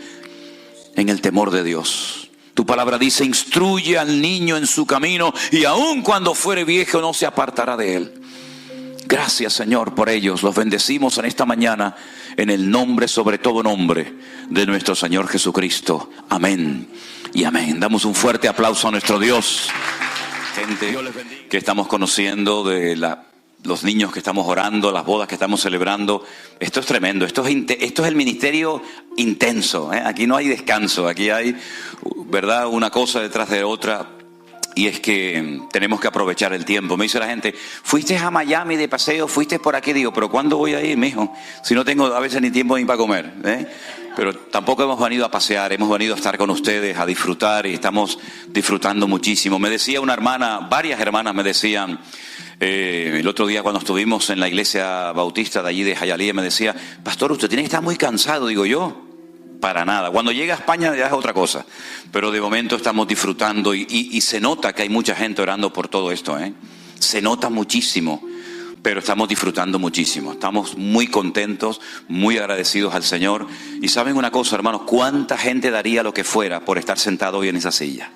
en el temor de Dios. Tu palabra dice: instruye al niño en su camino, y aun cuando fuere viejo no se apartará de él. Gracias, Señor, por ellos. Los bendecimos en esta mañana en el nombre, sobre todo nombre, de nuestro Señor Jesucristo. Amén y amén. Damos un fuerte aplauso a nuestro Dios. Gente que estamos conociendo, de los niños que estamos orando, las bodas que estamos celebrando. Esto es tremendo. Esto es el ministerio intenso, ¿eh? Aquí no hay descanso. Aquí hay, ¿verdad?, una cosa detrás de otra. Y es que tenemos que aprovechar el tiempo. Me dice la gente: ¿fuiste a Miami de paseo? ¿Fuiste por aquí? Digo, ¿pero cuándo voy a ir, mijo? Si no tengo a veces ni tiempo ni para comer, ¿eh? Pero tampoco hemos venido a pasear, hemos venido a estar con ustedes, a disfrutar, y estamos disfrutando muchísimo. Me decía una hermana, varias hermanas me decían, el otro día cuando estuvimos en la iglesia bautista de allí de Hialeah, me decía: pastor, usted tiene que estar muy cansado. Digo yo: para nada. Cuando llega a España ya es otra cosa. Pero de momento estamos disfrutando y se nota que hay mucha gente orando por todo esto, ¿eh? Se nota muchísimo, pero estamos disfrutando muchísimo. Estamos muy contentos, muy agradecidos al Señor. Y saben una cosa, hermanos, ¿cuánta gente daría lo que fuera por estar sentado hoy en esa silla?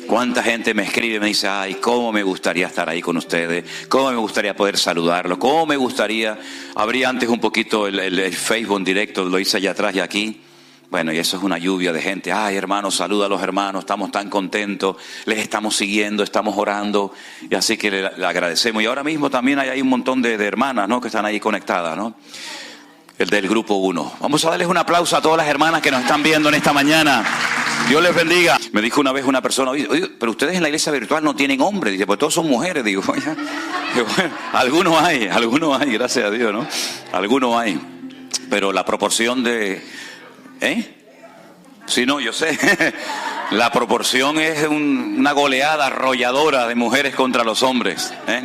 ¿Cuánta gente me escribe y me dice: ay, cómo me gustaría estar ahí con ustedes, cómo me gustaría poder saludarlos, cómo me gustaría... Abrí antes un poquito el Facebook en directo, lo hice allá atrás y aquí. Bueno, y eso es una lluvia de gente. Ay, hermanos, saluda a los hermanos, estamos tan contentos, les estamos siguiendo, estamos orando, y así que le agradecemos. Y ahora mismo también hay un montón de hermanas, ¿no?, que están ahí conectadas, ¿no? El del grupo 1. Vamos a darles un aplauso a todas las hermanas que nos están viendo en esta mañana. Dios les bendiga. Me dijo una vez una persona: oye, pero ustedes en la iglesia virtual no tienen hombres. Dice: pues todos son mujeres. Digo, oye, bueno, algunos hay, gracias a Dios, ¿no? Algunos hay. Pero la proporción de... Sí, no, yo sé. La proporción es una goleada arrolladora de mujeres contra los hombres, ¿eh?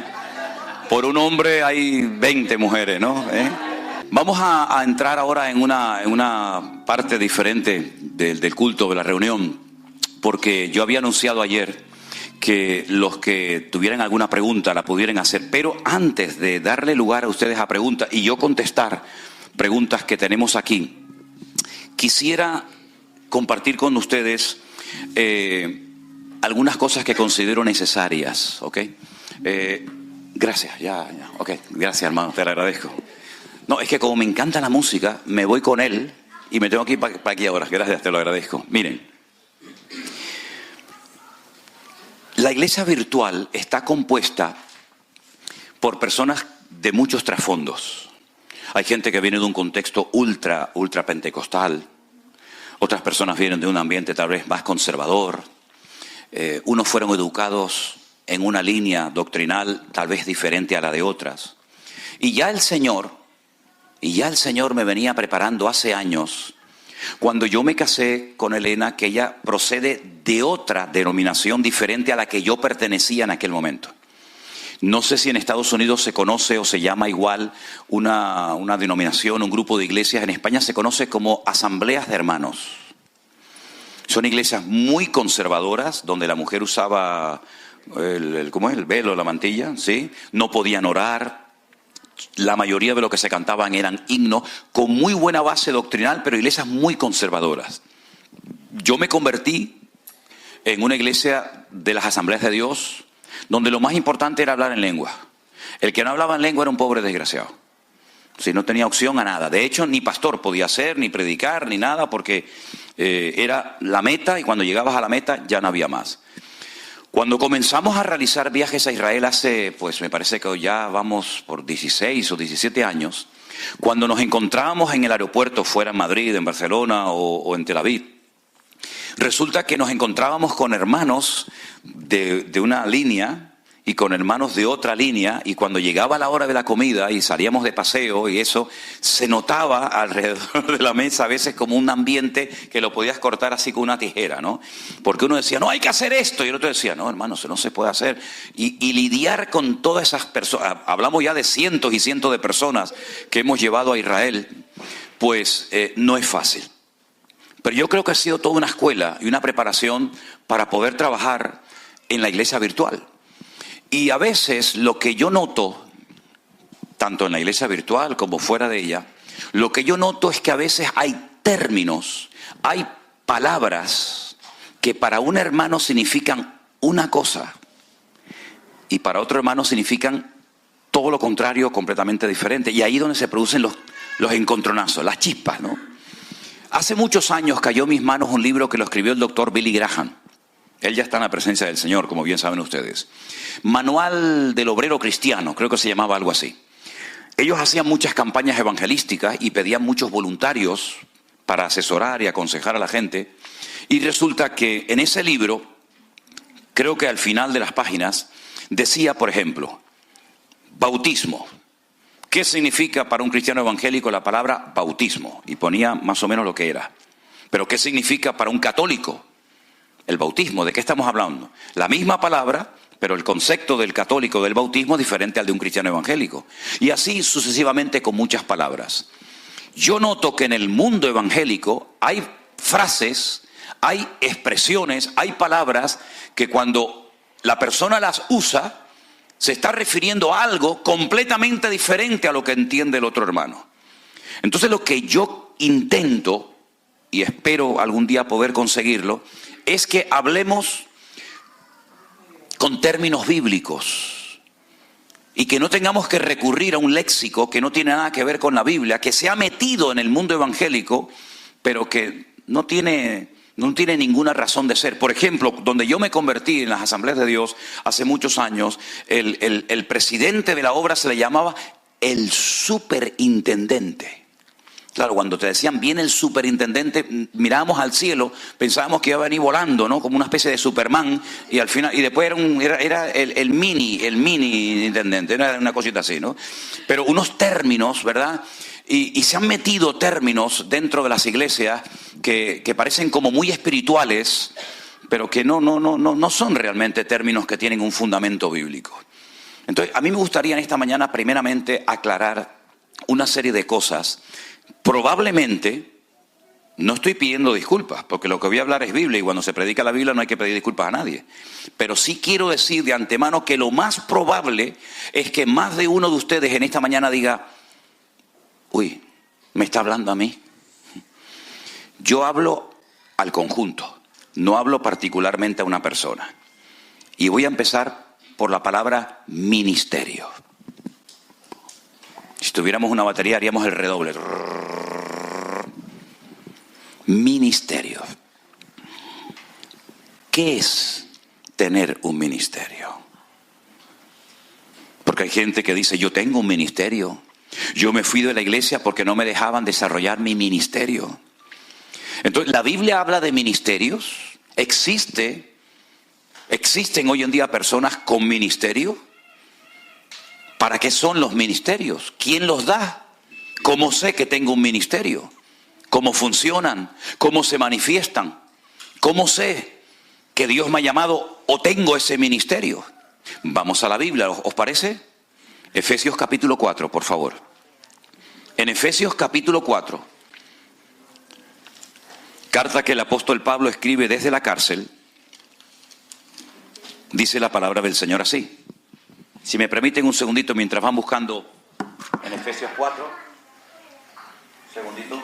Por un hombre hay 20 mujeres, ¿no? Vamos a entrar ahora en una parte diferente del culto, de la reunión, porque yo había anunciado ayer que los que tuvieran alguna pregunta la pudieran hacer, pero antes de darle lugar a ustedes a preguntas y yo contestar preguntas que tenemos aquí, quisiera compartir con ustedes algunas cosas que considero necesarias, ¿ok? Gracias, ya, ok, gracias, hermano, te lo agradezco. No, es que como me encanta la música, me voy con él y me tengo que ir para aquí ahora. Gracias, te lo agradezco. Miren, la iglesia virtual está compuesta por personas de muchos trasfondos. Hay gente que viene de un contexto ultra pentecostal. Otras personas vienen de un ambiente tal vez más conservador. Unos fueron educados en una línea doctrinal tal vez diferente a la de otras. Y ya el Señor me venía preparando hace años, cuando yo me casé con Elena, que ella procede de otra denominación diferente a la que yo pertenecía en aquel momento. No sé si en Estados Unidos se conoce o se llama igual una denominación, un grupo de iglesias. En España se conoce como asambleas de hermanos. Son iglesias muy conservadoras, donde la mujer usaba el velo, la mantilla, ¿sí? No podían orar. La mayoría de lo que se cantaban eran himnos con muy buena base doctrinal, pero iglesias muy conservadoras. Yo me convertí en una iglesia de las Asambleas de Dios, donde lo más importante era hablar en lengua. El que no hablaba en lengua era un pobre desgraciado. Si no tenía opción a nada. De hecho, ni pastor podía ser, ni predicar, ni nada, porque era la meta, y cuando llegabas a la meta ya no había más. Cuando comenzamos a realizar viajes a Israel hace, pues me parece que ya vamos por 16 o 17 años, cuando nos encontrábamos en el aeropuerto, fuera en Madrid, en Barcelona o en Tel Aviv, resulta que nos encontrábamos con hermanos de una línea y con hermanos de otra línea, y cuando llegaba la hora de la comida y salíamos de paseo y eso, se notaba alrededor de la mesa a veces como un ambiente que lo podías cortar así con una tijera, ¿no? Porque uno decía, no, hay que hacer esto, y el otro decía, no, hermano, eso no se puede hacer. Y lidiar con todas esas personas, hablamos ya de cientos y cientos de personas que hemos llevado a Israel, pues no es fácil. Pero yo creo que ha sido toda una escuela y una preparación para poder trabajar en la iglesia virtual. Y a veces lo que yo noto, tanto en la iglesia virtual como fuera de ella, lo que yo noto es que a veces hay términos, hay palabras que para un hermano significan una cosa y para otro hermano significan todo lo contrario, completamente diferente. Y ahí es donde se producen los encontronazos, las chispas, ¿no? Hace muchos años cayó en mis manos un libro que lo escribió el doctor Billy Graham. Él ya está en la presencia del Señor, como bien saben ustedes. Manual del Obrero Cristiano, creo que se llamaba algo así. Ellos hacían muchas campañas evangelísticas y pedían muchos voluntarios para asesorar y aconsejar a la gente. Y resulta que en ese libro, creo que al final de las páginas, decía, por ejemplo, bautismo. ¿Qué significa para un cristiano evangélico la palabra bautismo? Y ponía más o menos lo que era. Pero ¿qué significa para un católico el bautismo? ¿De qué estamos hablando? La misma palabra, pero el concepto del católico del bautismo es diferente al de un cristiano evangélico. Y así sucesivamente con muchas palabras. Yo noto que en el mundo evangélico hay frases, hay expresiones, hay palabras que cuando la persona las usa, se está refiriendo a algo completamente diferente a lo que entiende el otro hermano. Entonces lo que yo intento, y espero algún día poder conseguirlo, es que hablemos con términos bíblicos y que no tengamos que recurrir a un léxico que no tiene nada que ver con la Biblia, que se ha metido en el mundo evangélico, pero que no tiene ninguna razón de ser. Por ejemplo, donde yo me convertí en las Asambleas de Dios hace muchos años, el presidente de la obra se le llamaba el superintendente. Claro, cuando te decían viene el superintendente, mirábamos al cielo, pensábamos que iba a venir volando, ¿no? Como una especie de Superman, y al final, y después era el mini intendente, era una cosita así, ¿no? Pero unos términos, ¿verdad? Y se han metido términos dentro de las iglesias que parecen como muy espirituales, pero que no son realmente términos que tienen un fundamento bíblico. Entonces, a mí me gustaría en esta mañana primeramente aclarar una serie de cosas. Probablemente, no estoy pidiendo disculpas, porque lo que voy a hablar es Biblia y cuando se predica la Biblia no hay que pedir disculpas a nadie. Pero sí quiero decir de antemano que lo más probable es que más de uno de ustedes en esta mañana diga, uy, ¿me está hablando a mí? Yo hablo al conjunto, no hablo particularmente a una persona. Y voy a empezar por la palabra ministerio. Si tuviéramos una batería haríamos el redoble. Ministerio. ¿Qué es tener un ministerio? Porque hay gente que dice, yo tengo un ministerio. Yo me fui de la iglesia porque no me dejaban desarrollar mi ministerio. Entonces, la Biblia habla de ministerios. Existen hoy en día personas con ministerio. ¿Para qué son los ministerios? ¿Quién los da? ¿Cómo sé que tengo un ministerio? ¿Cómo funcionan? ¿Cómo se manifiestan? ¿Cómo sé que Dios me ha llamado o tengo ese ministerio? Vamos a la Biblia, ¿os parece? Efesios capítulo 4, por favor. En Efesios capítulo 4, carta que el apóstol Pablo escribe desde la cárcel, dice la palabra del Señor así. Si me permiten un segundito mientras van buscando en Efesios 4. Segundito.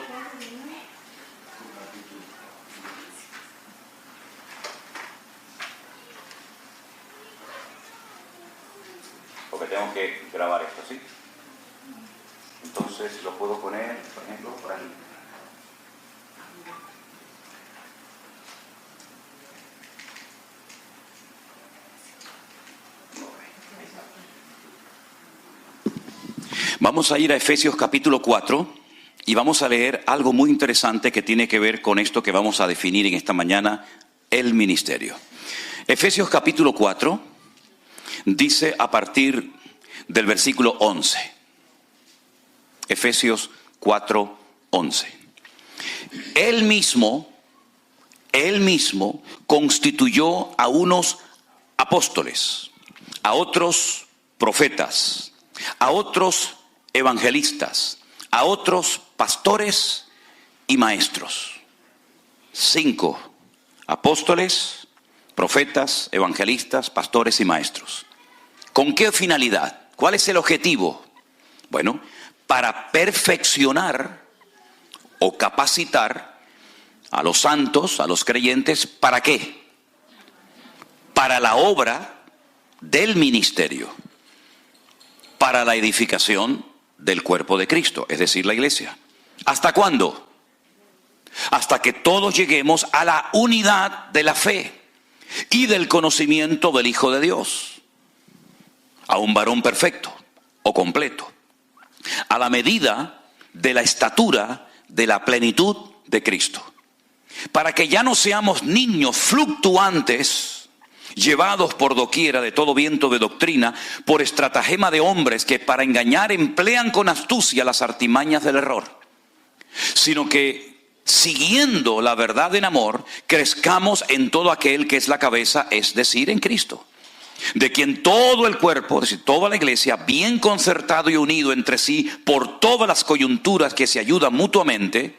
Porque tengo que grabar esto, ¿sí? Entonces lo puedo poner, por ejemplo, por ahí. Vamos a ir a Efesios capítulo 4 y vamos a leer algo muy interesante que tiene que ver con esto que vamos a definir en esta mañana, el ministerio. Efesios capítulo 4, dice a partir del versículo 11. Efesios 4:11. Él mismo constituyó a unos apóstoles, a otros profetas, a otros evangelistas, a otros pastores y maestros. 5 apóstoles, profetas, evangelistas, pastores y maestros. ¿Con qué finalidad? ¿Cuál es el objetivo? Bueno, para perfeccionar o capacitar a los santos, a los creyentes, ¿para qué? Para la obra del ministerio, para la edificación del cuerpo de Cristo, es decir, la iglesia. ¿Hasta cuándo? Hasta que todos lleguemos a la unidad de la fe y del conocimiento del Hijo de Dios, a un varón perfecto o completo, a la medida de la estatura de la plenitud de Cristo, para que ya no seamos niños fluctuantes, llevados por doquiera de todo viento de doctrina, por estratagema de hombres que para engañar emplean con astucia las artimañas del error, sino que siguiendo la verdad en amor, crezcamos en todo aquel que es la cabeza, es decir, en Cristo, de quien todo el cuerpo, es decir, toda la iglesia, bien concertado y unido entre sí por todas las coyunturas que se ayudan mutuamente,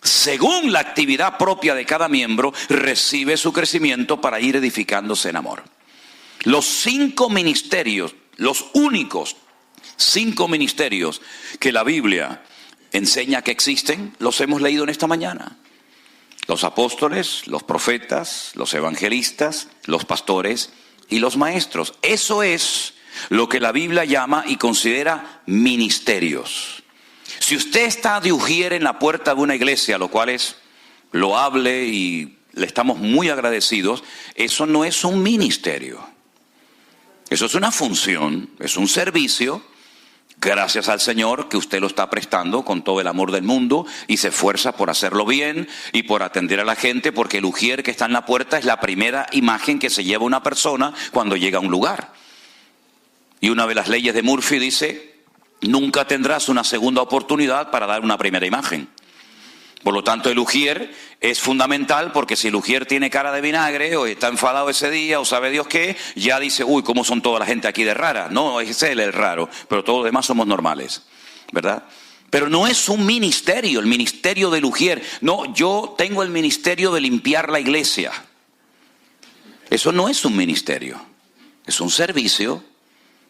según la actividad propia de cada miembro, recibe su crecimiento para ir edificándose en amor. Los 5 ministerios, los únicos 5 ministerios que la Biblia enseña que existen, los hemos leído en esta mañana. Los apóstoles, los profetas, los evangelistas, los pastores y los maestros. Eso es lo que la Biblia llama y considera ministerios. Si usted está de ujier en la puerta de una iglesia, lo cual es loable y le estamos muy agradecidos, eso no es un ministerio. Eso es una función, es un servicio. Gracias al Señor que usted lo está prestando con todo el amor del mundo y se esfuerza por hacerlo bien y por atender a la gente, porque el ujier que está en la puerta es la primera imagen que se lleva una persona cuando llega a un lugar. Y una de las leyes de Murphy dice: nunca tendrás una segunda oportunidad para dar una primera imagen. Por lo tanto, el ujier es fundamental, porque si el ujier tiene cara de vinagre o está enfadado ese día o sabe Dios qué, ya dice: uy, ¿cómo son toda la gente aquí de rara? No, es él el raro, pero todos los demás somos normales, ¿verdad? Pero no es un ministerio, el ministerio del ujier. No, yo tengo el ministerio de limpiar la iglesia. Eso no es un ministerio, es un servicio,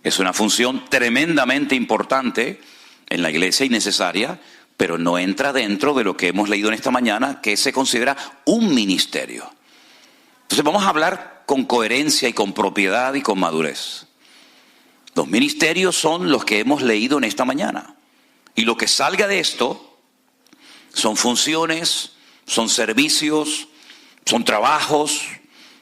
es una función tremendamente importante en la iglesia y necesaria, pero no entra dentro de lo que hemos leído en esta mañana, que se considera un ministerio. Entonces vamos a hablar con coherencia y con propiedad y con madurez. Los ministerios son los que hemos leído en esta mañana. Y lo que salga de esto son funciones, son servicios, son trabajos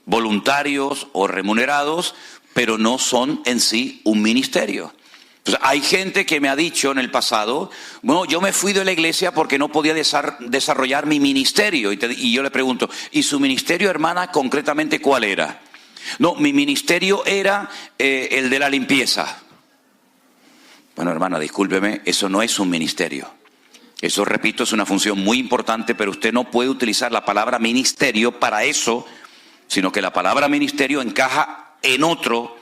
voluntarios o remunerados, pero no son en sí un ministerio. Entonces, hay gente que me ha dicho en el pasado: bueno, yo me fui de la iglesia porque no podía desarrollar mi ministerio. Y yo le pregunto: ¿y su ministerio, hermana, concretamente cuál era? No, mi ministerio era el de la limpieza. Bueno, hermana, discúlpeme, eso no es un ministerio. Eso, repito, es una función muy importante, pero usted no puede utilizar la palabra ministerio para eso, sino que la palabra ministerio encaja en otro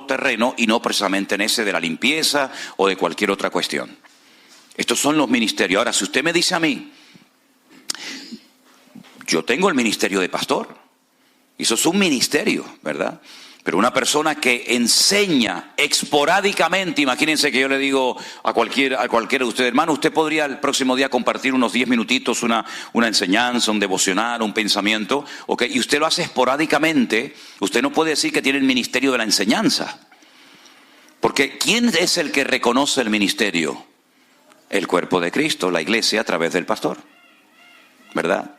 terreno y no precisamente en ese de la limpieza o de cualquier otra cuestión. Estos son los ministerios. Ahora, si usted me dice a mí: yo tengo el ministerio de pastor, eso es un ministerio, ¿verdad? Pero una persona que enseña esporádicamente, imagínense que yo le digo a cualquiera de ustedes: hermano, usted podría el próximo día compartir unos 10 minutitos una enseñanza, un devocional, un pensamiento, ¿ok? Y usted lo hace esporádicamente. Usted no puede decir que tiene el ministerio de la enseñanza. Porque ¿quién es el que reconoce el ministerio? El cuerpo de Cristo, la iglesia, a través del pastor, ¿verdad?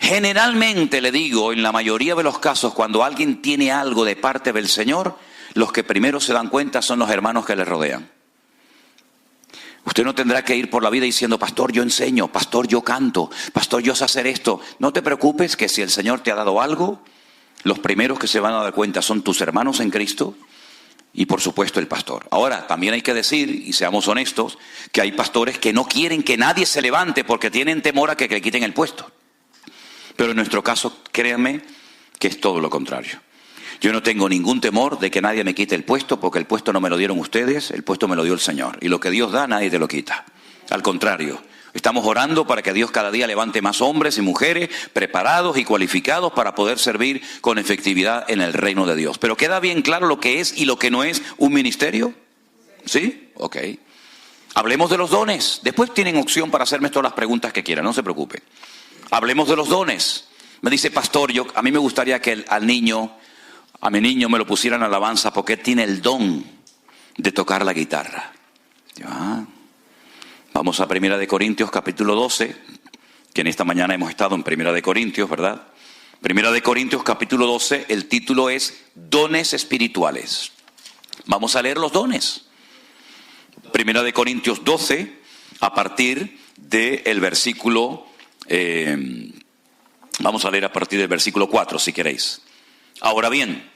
Generalmente, le digo, en la mayoría de los casos, cuando alguien tiene algo de parte del Señor, los que primero se dan cuenta son los hermanos que le rodean. Usted no tendrá que ir por la vida diciendo: pastor, yo enseño, pastor, yo canto, pastor, yo sé hacer esto. No te preocupes, que si el Señor te ha dado algo, los primeros que se van a dar cuenta son tus hermanos en Cristo y por supuesto el pastor. Ahora, también hay que decir, y seamos honestos, que hay pastores que no quieren que nadie se levante porque tienen temor a que le quiten el puesto. Pero en nuestro caso, créanme que es todo lo contrario. Yo no tengo ningún temor de que nadie me quite el puesto, porque el puesto no me lo dieron ustedes, el puesto me lo dio el Señor. Y lo que Dios da, nadie te lo quita. Al contrario, estamos orando para que Dios cada día levante más hombres y mujeres preparados y cualificados para poder servir con efectividad en el reino de Dios. Pero ¿queda bien claro lo que es y lo que no es un ministerio? ¿Sí? Ok. Hablemos de los dones. Después tienen opción para hacerme todas las preguntas que quieran, no se preocupen. Hablemos de los dones. Me dice, pastor, a mí me gustaría que a mi niño me lo pusieran alabanza porque él tiene el don de tocar la guitarra. Vamos a 1 Corintios capítulo 12, que en esta mañana hemos estado en 1 Corintios, ¿verdad? 1 Corintios capítulo 12, el título es Dones Espirituales. Vamos a leer los dones. 1 Corintios 12, a partir del versículo, vamos a leer a partir del versículo 4, si queréis. Ahora bien,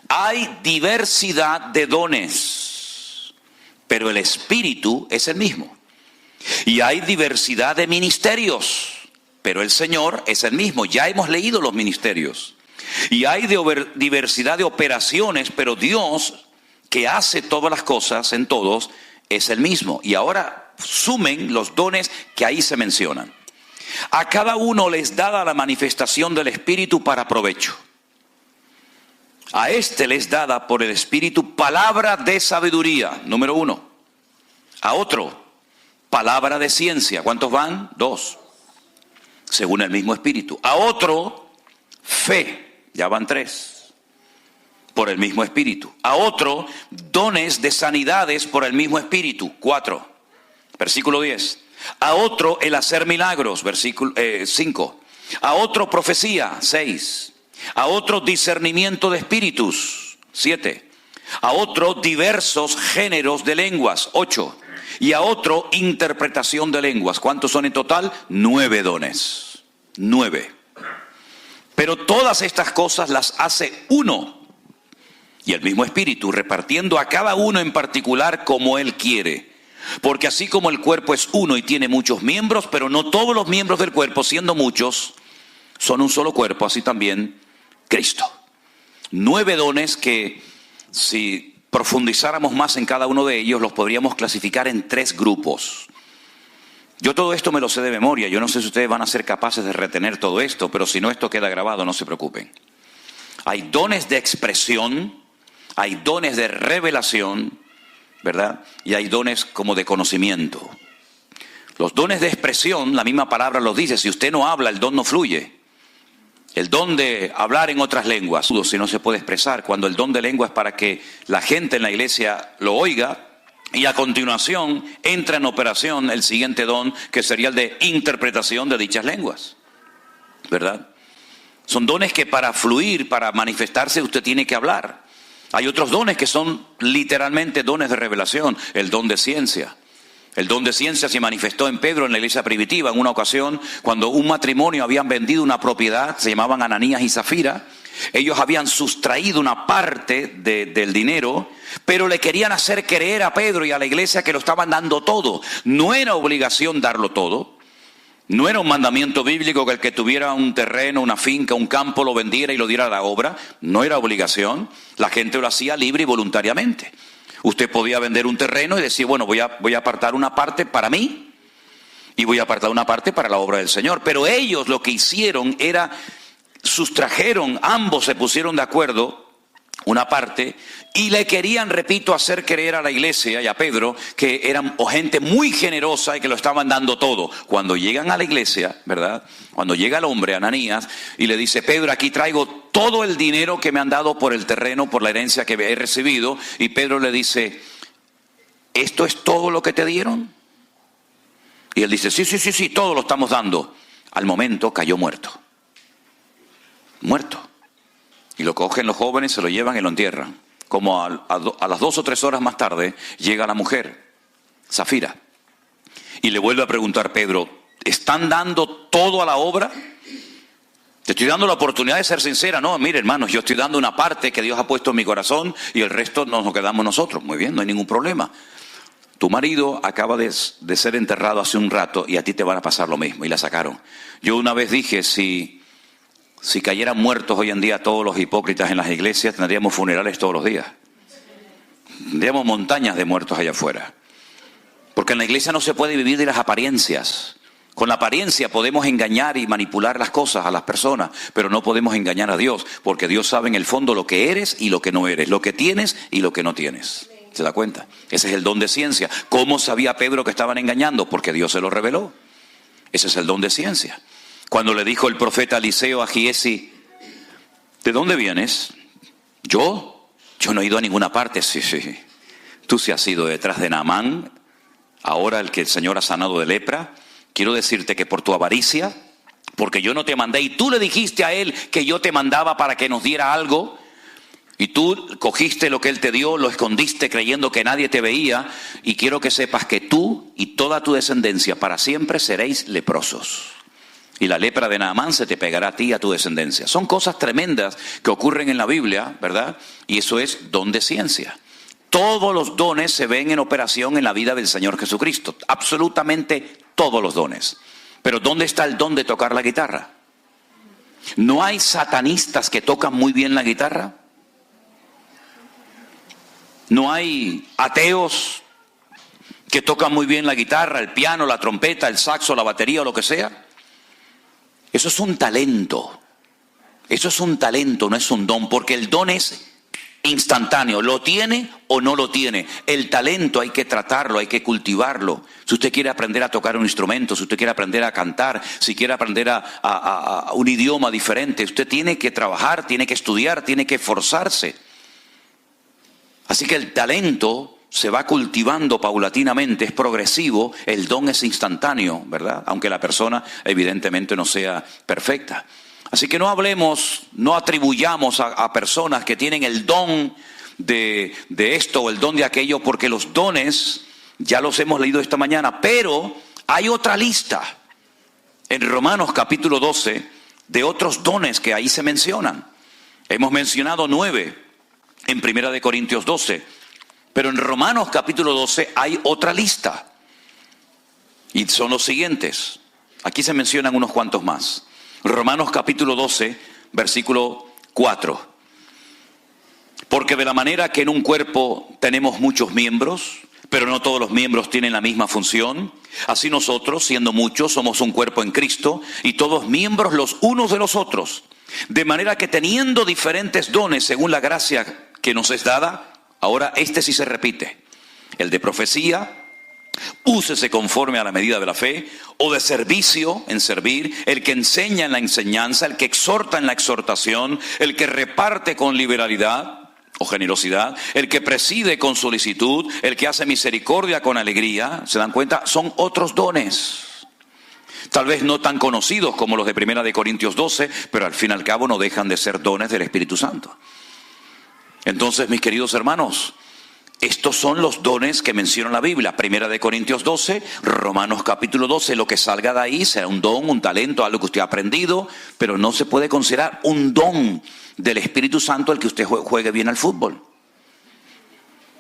hay diversidad de dones, pero el Espíritu es el mismo. Y hay diversidad de ministerios, pero el Señor es el mismo. Ya hemos leído los ministerios. Y hay diversidad de operaciones, pero Dios, que hace todas las cosas en todos, es el mismo. Y ahora sumen los dones que ahí se mencionan. A cada uno les dada la manifestación del Espíritu para provecho. A este les dada por el Espíritu palabra de sabiduría, número 1. A otro, palabra de ciencia. ¿Cuántos van? 2. Según el mismo Espíritu. A otro, fe. Ya van 3. Por el mismo Espíritu. A otro, dones de sanidades por el mismo Espíritu. 4. Versículo 10. A otro, el hacer milagros. Versículo 5. A otro, profecía. 6. A otro, discernimiento de espíritus. 7. A otro, diversos géneros de lenguas. 8. Y a otro, interpretación de lenguas. ¿Cuántos son en total? 9 dones. 9. Pero todas estas cosas las hace uno. Y el mismo Espíritu, repartiendo a cada uno en particular como Él quiere. Porque así como el cuerpo es uno y tiene muchos miembros, pero no todos los miembros del cuerpo, siendo muchos, son un solo cuerpo, así también Cristo. 9 dones que, si profundizáramos más en cada uno de ellos, los podríamos clasificar en 3 grupos. Yo todo esto me lo sé de memoria. Yo no sé si ustedes van a ser capaces de retener todo esto, pero si no, esto queda grabado, no se preocupen. Hay dones de expresión, hay dones de revelación, ¿verdad? Y hay dones como de conocimiento. Los dones de expresión, la misma palabra los dice, si usted no habla, el don no fluye. El don de hablar en otras lenguas, si no se puede expresar, cuando el don de lengua es para que la gente en la iglesia lo oiga, y a continuación entra en operación el siguiente don, que sería el de interpretación de dichas lenguas, ¿verdad? Son dones que para fluir, para manifestarse, usted tiene que hablar. Hay otros dones que son literalmente dones de revelación, el don de ciencia. El don de ciencia se manifestó en Pedro en la iglesia primitiva en una ocasión cuando un matrimonio habían vendido una propiedad, se llamaban Ananías y Zafira. Ellos habían sustraído una parte del dinero, pero le querían hacer creer a Pedro y a la iglesia que lo estaban dando todo. No era obligación darlo todo. No era un mandamiento bíblico que el que tuviera un terreno, una finca, un campo lo vendiera y lo diera a la obra. No era obligación. La gente lo hacía libre y voluntariamente. Usted podía vender un terreno y decir, bueno, voy a apartar una parte para mí y voy a apartar una parte para la obra del Señor. Pero ellos lo que hicieron era, sustrajeron, ambos se pusieron de acuerdo, una parte, y le querían, repito, hacer creer a la iglesia y a Pedro que eran gente muy generosa y que lo estaban dando todo. Cuando llegan a la iglesia, ¿verdad? Cuando llega el hombre, Ananías, y le dice, Pedro, aquí traigo todo el dinero que me han dado por el terreno, por la herencia que he recibido, y Pedro le dice, ¿esto es todo lo que te dieron? Y él dice, sí, todo lo estamos dando. Al momento cayó muerto. Y lo cogen los jóvenes, se lo llevan y lo entierran. Como a las 2 o 3 horas más tarde, llega la mujer, Zafira, y le vuelve a preguntar, Pedro, ¿están dando todo a la obra? Te estoy dando la oportunidad de ser sincera. No, mire, hermanos, yo estoy dando una parte que Dios ha puesto en mi corazón y el resto nos quedamos nosotros. Muy bien, no hay ningún problema. Tu marido acaba de ser enterrado hace un rato y a ti te van a pasar lo mismo. Y la sacaron. Yo una vez dije, si cayeran muertos hoy en día todos los hipócritas en las iglesias, tendríamos funerales todos los días. Tendríamos montañas de muertos allá afuera. Porque en la iglesia no se puede vivir de las apariencias. Con la apariencia podemos engañar y manipular las cosas a las personas, pero no podemos engañar a Dios, porque Dios sabe en el fondo lo que eres y lo que no eres, lo que tienes y lo que no tienes. ¿Se da cuenta? Ese es el don de ciencia. ¿Cómo sabía Pedro que estaban engañando? Porque Dios se lo reveló. Ese es el don de ciencia. Cuando le dijo el profeta Eliseo a Giesi, ¿de dónde vienes? ¿Yo? Yo no he ido a ninguna parte. Sí. Tú sí has ido detrás de Naamán, ahora el que el Señor ha sanado de lepra. Quiero decirte que por tu avaricia, porque yo no te mandé y tú le dijiste a él que yo te mandaba para que nos diera algo, y tú cogiste lo que él te dio, lo escondiste creyendo que nadie te veía, y quiero que sepas que tú y toda tu descendencia para siempre seréis leprosos. Y la lepra de Naamán se te pegará a ti y a tu descendencia. Son cosas tremendas que ocurren en la Biblia, ¿verdad? Y eso es don de ciencia. Todos los dones se ven en operación en la vida del Señor Jesucristo. Absolutamente todos los dones. Pero ¿dónde está el don de tocar la guitarra? ¿No hay satanistas que tocan muy bien la guitarra? ¿No hay ateos que tocan muy bien la guitarra, el piano, la trompeta, el saxo, la batería o lo que sea? Eso es un talento. Eso es un talento, no es un don, porque el don es instantáneo. ¿Lo tiene o no lo tiene? El talento hay que tratarlo, hay que cultivarlo. Si usted quiere aprender a tocar un instrumento, si usted quiere aprender a cantar, si quiere aprender a un idioma diferente, usted tiene que trabajar, tiene que estudiar, tiene que esforzarse. Así que el talento se va cultivando paulatinamente, es progresivo, el don es instantáneo, ¿verdad? Aunque la persona evidentemente no sea perfecta. Así que no hablemos, no atribuyamos a personas que tienen el don de esto o el don de aquello, porque los dones ya los hemos leído esta mañana, pero hay otra lista en Romanos capítulo 12 de otros dones que ahí se mencionan. Hemos mencionado 9 en Primera de Corintios 12, pero en Romanos capítulo 12 hay otra lista y son los siguientes. Aquí se mencionan unos cuantos más. Romanos capítulo 12, versículo 4. Porque de la manera que en un cuerpo tenemos muchos miembros, pero no todos los miembros tienen la misma función, así nosotros, siendo muchos, somos un cuerpo en Cristo y todos miembros los unos de los otros. De manera que teniendo diferentes dones según la gracia que nos es dada, ahora este sí se repite. El de profecía, úsese conforme a la medida de la fe, o de servicio, en servir, el que enseña en la enseñanza, el que exhorta en la exhortación, el que reparte con liberalidad o generosidad, el que preside con solicitud, el que hace misericordia con alegría. ¿Se dan cuenta? Son otros dones. Tal vez no tan conocidos como los de Primera de Corintios 12, pero al fin y al cabo no dejan de ser dones del Espíritu Santo. Entonces, mis queridos hermanos, estos son los dones que menciona la Biblia. Primera de Corintios 12, Romanos capítulo 12, lo que salga de ahí será un don, un talento, algo que usted ha aprendido, pero no se puede considerar un don del Espíritu Santo el que usted juegue bien al fútbol,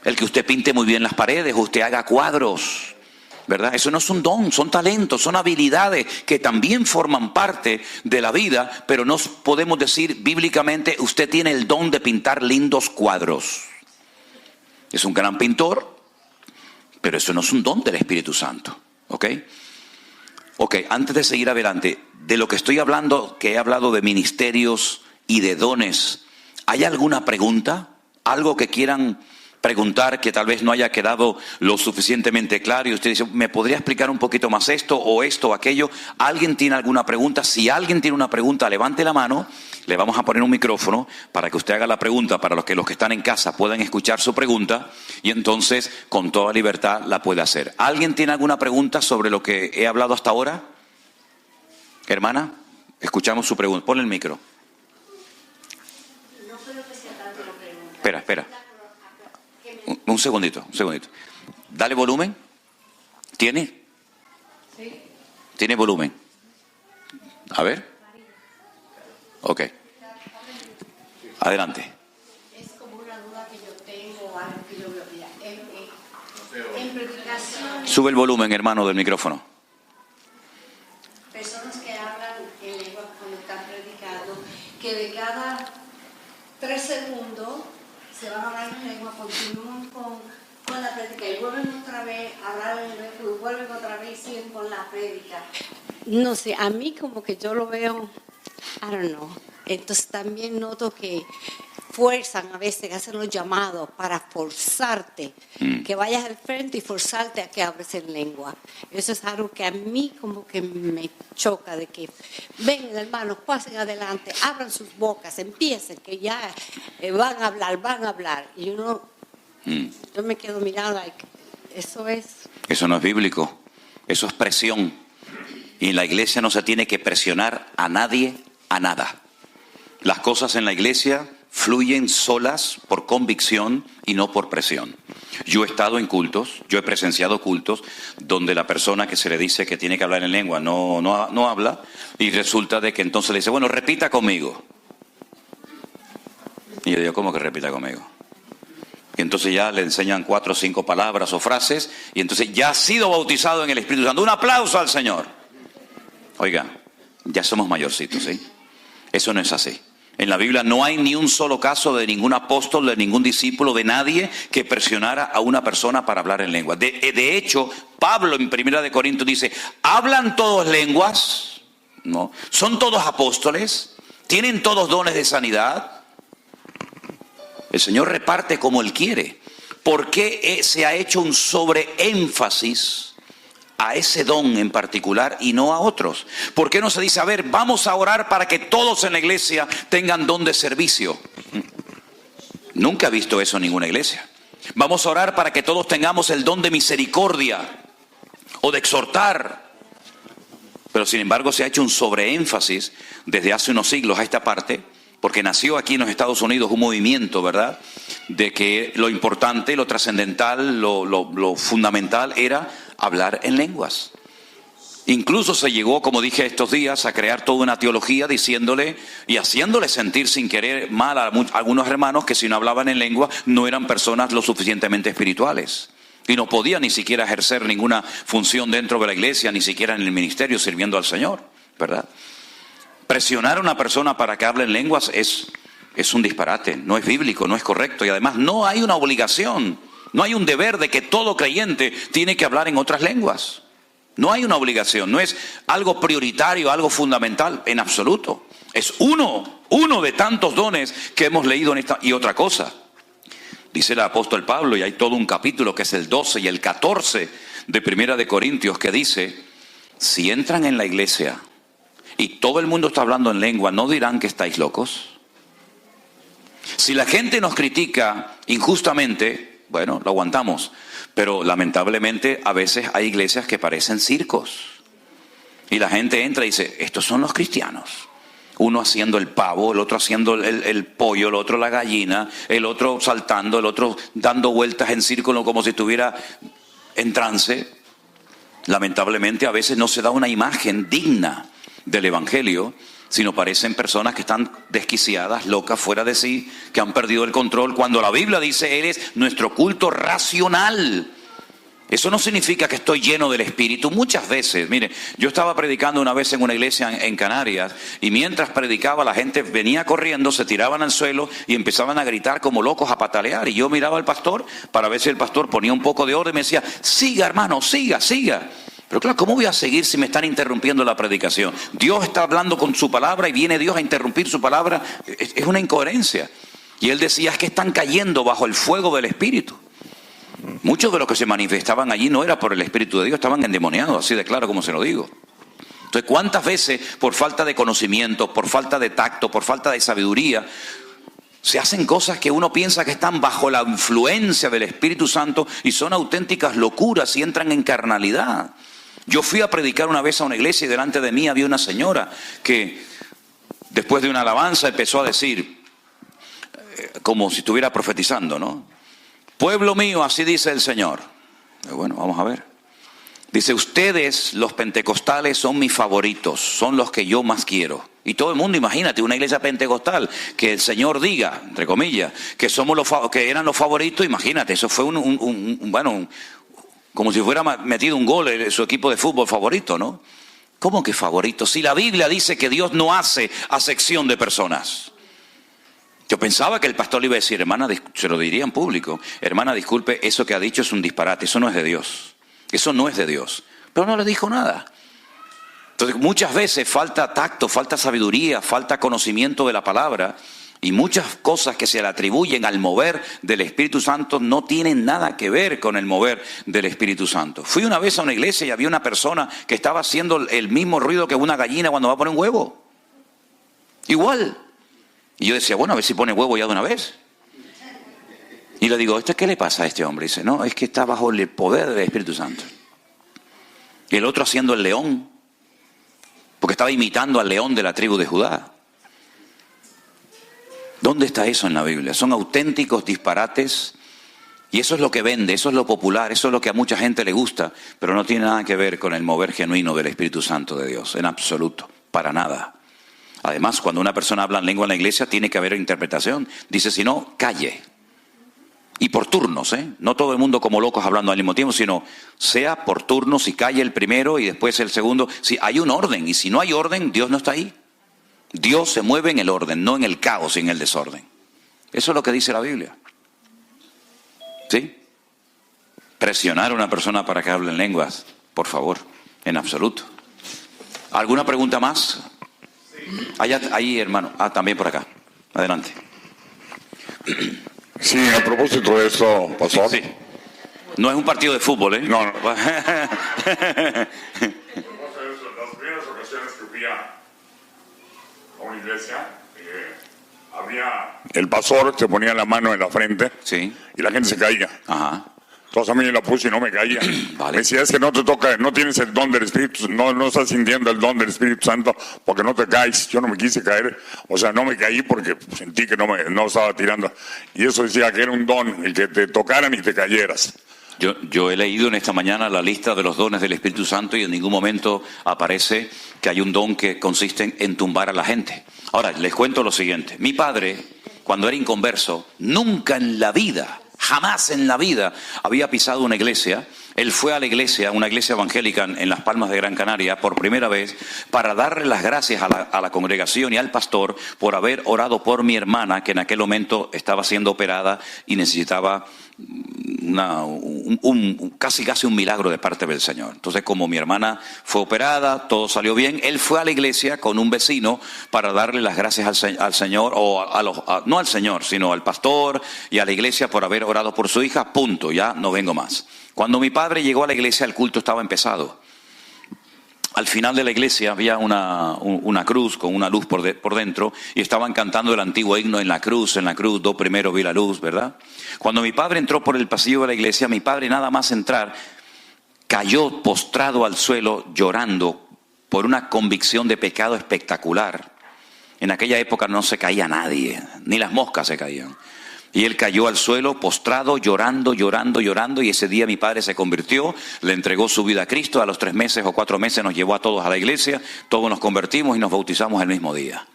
el que usted pinte muy bien las paredes, o usted haga cuadros, ¿verdad? Eso no es un don, son talentos, son habilidades que también forman parte de la vida, pero no podemos decir bíblicamente, usted tiene el don de pintar lindos cuadros. Es un gran pintor, pero eso no es un don del Espíritu Santo, ¿ok? Ok, antes de seguir adelante, de lo que estoy hablando, que he hablado de ministerios y de dones, ¿hay alguna pregunta? ¿Algo que quieran preguntar que tal vez no haya quedado lo suficientemente claro y usted dice, ¿me podría explicar un poquito más esto o aquello? ¿Alguien tiene alguna pregunta? Si alguien tiene una pregunta, levante la mano, le vamos a poner un micrófono para que usted haga la pregunta, para los que están en casa puedan escuchar su pregunta y entonces con toda libertad la puede hacer. ¿Alguien tiene alguna pregunta sobre lo que he hablado hasta ahora? Hermana, escuchamos su pregunta. Ponle el micro. No creo que sea tanto la pregunta. Espera. Un segundito. Dale volumen. ¿Tiene? Sí. ¿Tiene volumen? A ver. Ok. Adelante. Es como una duda que yo tengo, algo que yo veo. Mira, en predicaciones, Sube el volumen, hermano, del micrófono. personas que hablan en lengua cuando están predicando, que de cada 3 segundos se van a hablar en lengua, continúan con la prédica y vuelven otra vez a hablar en lengua y vuelven otra vez y siguen con la prédica. No sé, a mí como que yo lo veo, I don't know. Entonces también noto que fuerzan a veces, hacen los llamados para forzarte, que vayas al frente y forzarte a que hables en lengua. Eso es algo que a mí como que me choca, de que vengan hermanos, pasen adelante, abran sus bocas, empiecen, que ya van a hablar. Y uno, yo me quedo mirando, like, Eso no es bíblico, eso es presión. Y en la iglesia no se tiene que presionar a nadie, a nada. Las cosas en la iglesia fluyen solas por convicción y no por presión. Yo he estado en cultos, yo he presenciado cultos donde la persona que se le dice que tiene que hablar en lengua no habla, y resulta de que entonces le dice, bueno, repita conmigo. Y yo digo, ¿cómo que repita conmigo? Y entonces ya le enseñan 4 o 5 palabras o frases, y entonces ya ha sido bautizado en el Espíritu Santo. Un aplauso al Señor. Oiga, ya somos mayorcitos, ¿sí? Eso no es así. En la Biblia no hay ni un solo caso de ningún apóstol, de ningún discípulo, de nadie que presionara a una persona para hablar en lengua. De hecho, Pablo en 1 Corintios dice, ¿hablan todos lenguas? ¿No? ¿Son todos apóstoles? ¿Tienen todos dones de sanidad? El Señor reparte como Él quiere. ¿Por qué se ha hecho un sobreénfasis a ese don en particular y no a otros? ¿Por qué no se dice, a ver, vamos a orar para que todos en la iglesia tengan don de servicio? Nunca he visto eso en ninguna iglesia. Vamos a orar para que todos tengamos el don de misericordia o de exhortar. Pero sin embargo se ha hecho un sobreénfasis desde hace unos siglos a esta parte, porque nació aquí en los Estados Unidos un movimiento, ¿verdad?, de que lo importante, lo trascendental, lo fundamental era hablar en lenguas. Incluso se llegó, como dije estos días, a crear toda una teología diciéndole y haciéndole sentir sin querer mal a algunos hermanos que si no hablaban en lengua no eran personas lo suficientemente espirituales. Y no podían ni siquiera ejercer ninguna función dentro de la iglesia, ni siquiera en el ministerio sirviendo al Señor, ¿verdad? Presionar a una persona para que hable en lenguas es un disparate, no es bíblico, no es correcto. Y además no hay una obligación, no hay un deber de que todo creyente tiene que hablar en otras lenguas. No hay una obligación, no es algo prioritario, algo fundamental, en absoluto. Es uno de tantos dones que hemos leído en esta. Y otra cosa, dice el apóstol Pablo, y hay todo un capítulo que es el 12 y el 14 de 1 Corintios, que dice, si entran en la iglesia y todo el mundo está hablando en lengua, ¿no dirán que estáis locos? Si la gente nos critica injustamente, bueno, lo aguantamos. Pero lamentablemente a veces hay iglesias que parecen circos. Y la gente entra y dice, estos son los cristianos. Uno haciendo el pavo, el otro haciendo el pollo, el otro la gallina, el otro saltando, el otro dando vueltas en círculo como si estuviera en trance. Lamentablemente a veces no se da una imagen digna del evangelio, sino parecen personas que están desquiciadas, locas, fuera de sí, que han perdido el control, cuando la Biblia dice, eres nuestro culto racional. Eso no significa que estoy lleno del Espíritu. Muchas veces, mire, yo estaba predicando una vez en una iglesia en Canarias, y mientras predicaba la gente venía corriendo, se tiraban al suelo y empezaban a gritar como locos, a patalear, y yo miraba al pastor para ver si el pastor ponía un poco de orden y me decía, siga hermano, siga. Pero claro, ¿cómo voy a seguir si me están interrumpiendo la predicación? Dios está hablando con su palabra y viene Dios a interrumpir su palabra. Es una incoherencia. Y él decía, es que están cayendo bajo el fuego del Espíritu. Muchos de los que se manifestaban allí no era por el Espíritu de Dios, estaban endemoniados, así de claro como se lo digo. Entonces, ¿cuántas veces por falta de conocimiento, por falta de tacto, por falta de sabiduría, se hacen cosas que uno piensa que están bajo la influencia del Espíritu Santo y son auténticas locuras y entran en carnalidad? Yo fui a predicar una vez a una iglesia y delante de mí había una señora que después de una alabanza empezó a decir, como si estuviera profetizando, ¿no? Pueblo mío, así dice el Señor. Bueno, vamos a ver. Dice, ustedes, los pentecostales, son mis favoritos, son los que yo más quiero. Y todo el mundo, imagínate, una iglesia pentecostal, que el Señor diga, entre comillas, que somos que eran los favoritos, imagínate, eso fue como si fuera metido un gol en su equipo de fútbol favorito, ¿no? ¿Cómo que favorito? Si la Biblia dice que Dios no hace acepción de personas. Yo pensaba que el pastor le iba a decir, hermana, se lo diría en público, hermana, disculpe, eso que ha dicho es un disparate, eso no es de Dios. Eso no es de Dios. Pero no le dijo nada. Entonces muchas veces falta tacto, falta sabiduría, falta conocimiento de la palabra, y muchas cosas que se le atribuyen al mover del Espíritu Santo no tienen nada que ver con el mover del Espíritu Santo. Fui una vez a una iglesia y había una persona que estaba haciendo el mismo ruido que una gallina cuando va a poner un huevo. Igual. Y yo decía, bueno, a ver si pone huevo ya de una vez. Y le digo, ¿qué le pasa a este hombre? Y dice, no, es que está bajo el poder del Espíritu Santo. Y el otro haciendo el león, porque estaba imitando al león de la tribu de Judá. ¿Dónde está eso en la Biblia? Son auténticos disparates, y eso es lo que vende, eso es lo popular, eso es lo que a mucha gente le gusta, pero no tiene nada que ver con el mover genuino del Espíritu Santo de Dios, en absoluto, para nada. Además, cuando una persona habla en lengua en la iglesia, tiene que haber interpretación. Dice, si no, calle. Y por turnos, ¿eh? No todo el mundo como locos hablando al mismo tiempo, sino sea por turnos y calle el primero y después el segundo. Si hay un orden, y si no hay orden, Dios no está ahí. Dios se mueve en el orden, no en el caos y en el desorden. Eso es lo que dice la Biblia. ¿Sí? Presionar a una persona para que hable en lenguas, por favor, en absoluto. ¿Alguna pregunta más? Allá, ahí, hermano. También por acá. Adelante. Sí, a propósito de esto, pastor. Sí. No es un partido de fútbol, ¿eh? No. No. A propósito de eso, las primeras ocasiones que fui a una iglesia, el pastor se ponía la mano en la frente, Sí. y la gente se caía. Ajá. Entonces a mí la puse y no me caía. Vale. Me decía, es que no te toca, no tienes el don del Espíritu, no estás sintiendo el don del Espíritu Santo porque no te caes. Yo no me quise caer, o sea, no me caí porque sentí que no estaba tirando. Y eso decía que era un don, el que te tocaran y te cayeras. Yo he leído en esta mañana la lista de los dones del Espíritu Santo y en ningún momento aparece que hay un don que consiste en tumbar a la gente. Ahora, les cuento lo siguiente. Mi padre, cuando era inconverso, nunca en la vida, jamás en la vida, había pisado una iglesia. Él fue a la iglesia, una iglesia evangélica en Las Palmas de Gran Canaria, por primera vez, para darle las gracias a la congregación y al pastor por haber orado por mi hermana, que en aquel momento estaba siendo operada y necesitaba casi un milagro de parte del Señor. Entonces, como mi hermana fue operada, todo salió bien, él fue a la iglesia con un vecino para darle las gracias al Señor, no al Señor, sino al pastor y a la iglesia por haber orado por su hija, punto, ya no vengo más. Cuando mi padre llegó a la iglesia, el culto estaba empezado. Al final de la iglesia había una cruz con una luz por dentro y estaban cantando el antiguo himno en la cruz, do primero vi la luz, ¿verdad? Cuando mi padre entró por el pasillo de la iglesia, mi padre nada más entrar, cayó postrado al suelo llorando por una convicción de pecado espectacular. En aquella época no se caía nadie, ni las moscas se caían. Y él cayó al suelo, postrado, llorando, y ese día mi padre se convirtió, le entregó su vida a Cristo. A los 3 meses o 4 meses nos llevó a todos a la iglesia, todos nos convertimos y nos bautizamos el mismo día.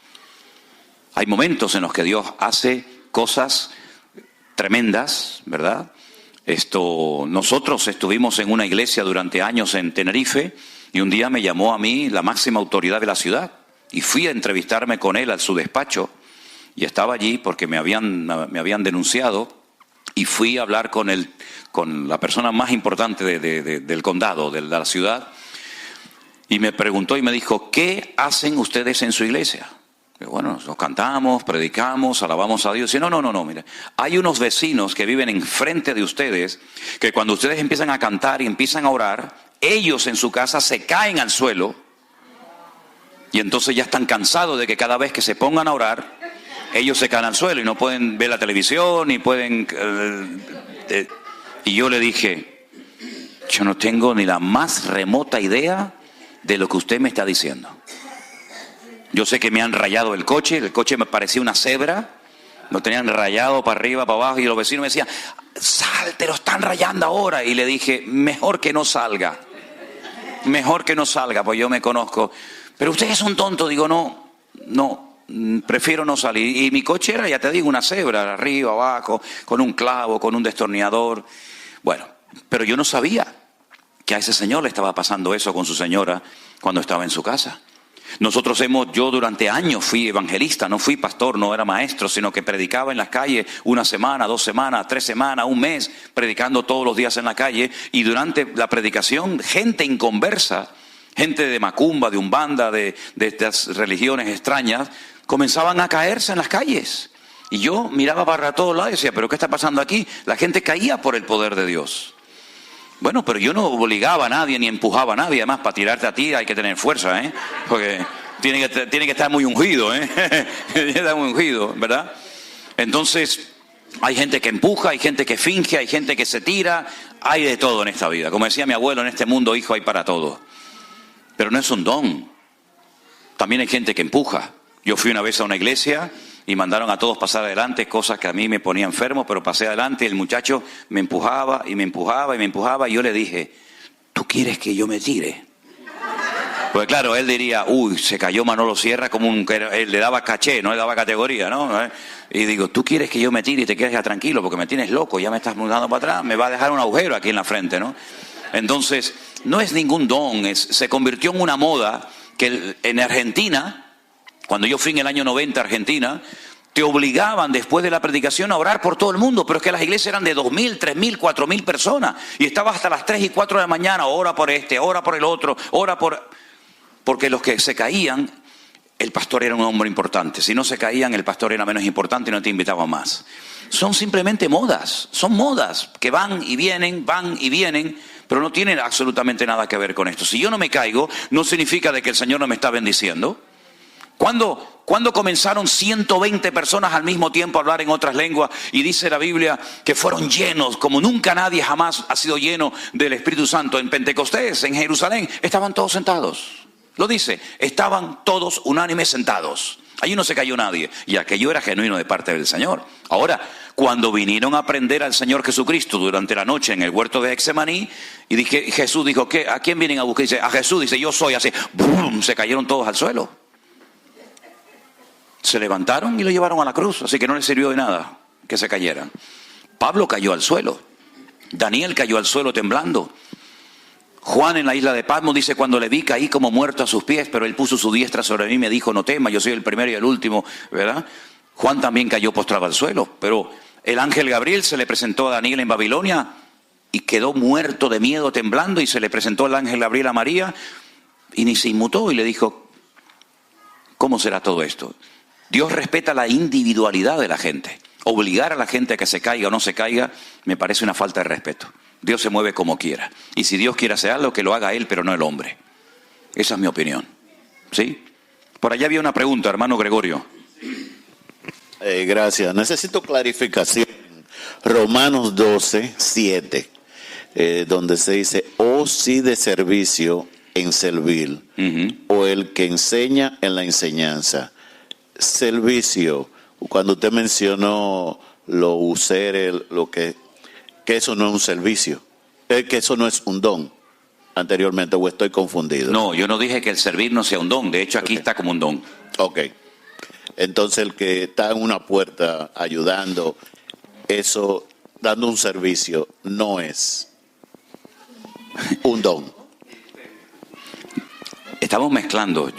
Hay momentos en los que Dios hace cosas tremendas, ¿verdad? Nosotros estuvimos en una iglesia durante años en Tenerife y un día me llamó a mí la máxima autoridad de la ciudad y fui a entrevistarme con él a su despacho. Y estaba allí porque me habían denunciado y fui a hablar con la persona más importante del condado, de la ciudad. Y me preguntó y me dijo, ¿qué hacen ustedes en su iglesia? Y bueno, nos cantamos, predicamos, alabamos a Dios. Y no, mire, hay unos vecinos que viven enfrente de ustedes que cuando ustedes empiezan a cantar y empiezan a orar, ellos en su casa se caen al suelo y entonces ya están cansados de que cada vez que se pongan a orar, ellos se caen al suelo y no pueden ver la televisión, ni pueden... Y yo le dije, yo no tengo ni la más remota idea de lo que usted me está diciendo. Yo sé que me han rayado el coche me parecía una cebra, lo tenían rayado para arriba, para abajo, y los vecinos me decían, sal, te lo están rayando ahora. Y le dije, mejor que no salga. mejor que no salga, pues yo me conozco. Pero usted es un tonto. Digo, no, prefiero no salir. Y mi coche era, ya te digo, una cebra, arriba, abajo, con un clavo, con un destornillador. Bueno, pero yo no sabía que a ese señor le estaba pasando eso con su señora cuando estaba en su casa. Yo durante años fui evangelista, no fui pastor, no era maestro, sino que predicaba en las calles 1 semana, 2 semanas, 3 semanas, 1 mes, predicando todos los días en la calle. Y durante la predicación, gente inconversa, gente de macumba, de umbanda, de estas religiones extrañas, comenzaban a caerse en las calles. Y yo miraba para todos lados y decía, ¿pero qué está pasando aquí? La gente caía por el poder de Dios. Bueno, pero yo no obligaba a nadie ni empujaba a nadie. Además, para tirarte a ti hay que tener fuerza, porque tiene que estar muy ungido, tiene que estar muy ungido, ¿verdad? Entonces, hay gente que empuja, hay gente que finge, hay gente que se tira. Hay de todo en esta vida. Como decía mi abuelo, en este mundo, hijo, hay para todo. Pero no es un don. También hay gente que empuja. Yo fui una vez a una iglesia y mandaron a todos pasar adelante, cosas que a mí me ponía enfermo, pero pasé adelante y el muchacho me empujaba y me empujaba y me empujaba y yo le dije, ¿tú quieres que yo me tire? Pues claro, él diría, se cayó Manolo Sierra, él le daba caché, no le daba categoría, ¿no? Y digo, ¿tú quieres que yo me tire y te quedes ya tranquilo? Porque me tienes loco, ya me estás mudando para atrás, me va a dejar un agujero aquí en la frente, ¿no? Entonces, no es ningún don, se convirtió en una moda que en Argentina, cuando yo fui en el año 90 a Argentina, te obligaban después de la predicación a orar por todo el mundo, pero es que las iglesias eran de 2.000, 3.000, 4.000 personas, y estaba hasta las 3 y 4 de la mañana, ora por este, ora por el otro, porque los que se caían, el pastor era un hombre importante, si no se caían, el pastor era menos importante y no te invitaba más. Son simplemente modas, son modas que van y vienen, pero no tienen absolutamente nada que ver con esto. Si yo no me caigo, no significa de que el Señor no me está bendiciendo. ¿Cuándo comenzaron 120 personas al mismo tiempo a hablar en otras lenguas? Y dice la Biblia que fueron llenos, como nunca nadie jamás ha sido lleno del Espíritu Santo. En Pentecostés, en Jerusalén, estaban todos sentados. Lo dice, estaban todos unánimes sentados. Allí no se cayó nadie. Y aquello era genuino de parte del Señor. Ahora, cuando vinieron a aprender al Señor Jesucristo durante la noche en el huerto de Getsemaní, y Jesús dijo, ¿a quién vienen a buscar? Dice, a Jesús, dice, yo soy. Así, ¡brum!, se cayeron todos al suelo. Se levantaron y lo llevaron a la cruz, así que no les sirvió de nada que se cayeran. Pablo cayó al suelo, Daniel cayó al suelo temblando. Juan en la isla de Patmos dice, cuando le vi caí como muerto a sus pies, pero él puso su diestra sobre mí y me dijo, no temas, yo soy el primero y el último, ¿verdad? Juan también cayó postrado al suelo, pero el ángel Gabriel se le presentó a Daniel en Babilonia y quedó muerto de miedo, temblando, y se le presentó el ángel Gabriel a María y ni se inmutó y le dijo, ¿cómo será todo esto? Dios respeta la individualidad de la gente. Obligar a la gente a que se caiga o no se caiga me parece una falta de respeto. Dios se mueve como quiera. Y si Dios quiere hacer algo, que lo haga Él, pero no el hombre. Esa es mi opinión. ¿Sí? Por allá había una pregunta, hermano Gregorio. Gracias. Necesito clarificación. Romanos 12, 7, donde se dice, sí de servicio en servil, o el que enseña en la enseñanza. Servicio, cuando usted mencionó lo usere, que eso no es un servicio, que eso no es un don anteriormente, o estoy confundido. No, yo no dije que el servir no sea un don, de hecho aquí está como un don. Ok, entonces el que está en una puerta ayudando, eso, dando un servicio, no es un don. Estamos mezclando.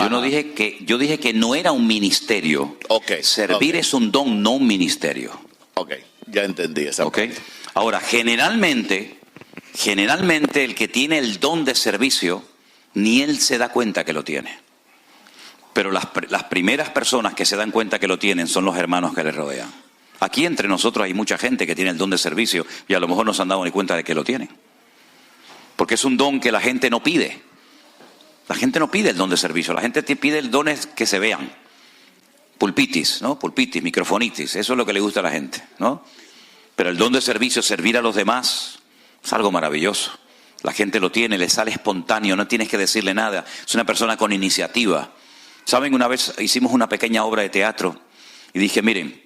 Yo dije que no era un ministerio. Okay, Servir es un don, no un ministerio. Ok, ya entendí esa parte. Ahora, generalmente el que tiene el don de servicio, ni él se da cuenta que lo tiene. Pero las primeras personas que se dan cuenta que lo tienen son los hermanos que le rodean. Aquí entre nosotros hay mucha gente que tiene el don de servicio y a lo mejor no se han dado ni cuenta de que lo tienen. Porque es un don que la gente no pide. La gente no pide el don de servicio, la gente te pide el don que se vean. Pulpitis, ¿no? Pulpitis, microfonitis, eso es lo que le gusta a la gente, ¿no? Pero el don de servicio, servir a los demás, es algo maravilloso. La gente lo tiene, le sale espontáneo, no tienes que decirle nada. Es una persona con iniciativa. ¿Saben? Una vez hicimos una pequeña obra de teatro y dije, miren,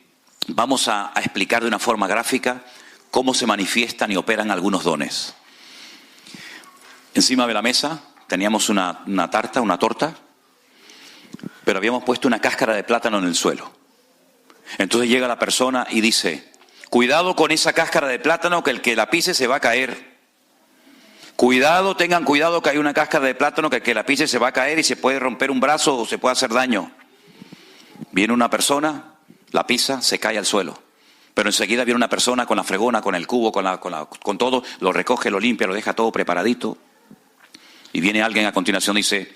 vamos a explicar de una forma gráfica cómo se manifiestan y operan algunos dones. Encima de la mesa teníamos una torta, pero habíamos puesto una cáscara de plátano en el suelo. Entonces llega la persona y dice, cuidado con esa cáscara de plátano, que el que la pise se va a caer. Cuidado, tengan cuidado que hay una cáscara de plátano que el que la pise se va a caer y se puede romper un brazo o se puede hacer daño. Viene una persona, la pisa, se cae al suelo. Pero enseguida viene una persona con la fregona, con el cubo, con todo, lo recoge, lo limpia, lo deja todo preparadito. Y viene alguien a continuación y dice,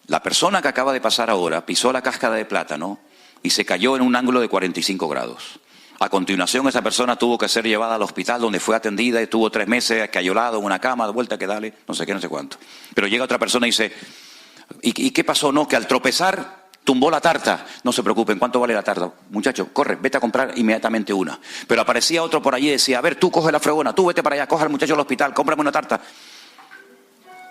la persona que acaba de pasar ahora pisó la cáscara de plátano y se cayó en un ángulo de 45 grados. A continuación esa persona tuvo que ser llevada al hospital donde fue atendida, estuvo 3 meses escayolado en una cama, de vuelta que dale, no sé qué, no sé cuánto. Pero llega otra persona y dice, ¿y qué pasó? No, que al tropezar tumbó la tarta. No se preocupen, ¿cuánto vale la tarta? Muchacho, corre, vete a comprar inmediatamente una. Pero aparecía otro por allí y decía, a ver, tú coge la fregona, tú vete para allá, coge al muchacho al hospital, cómprame una tarta.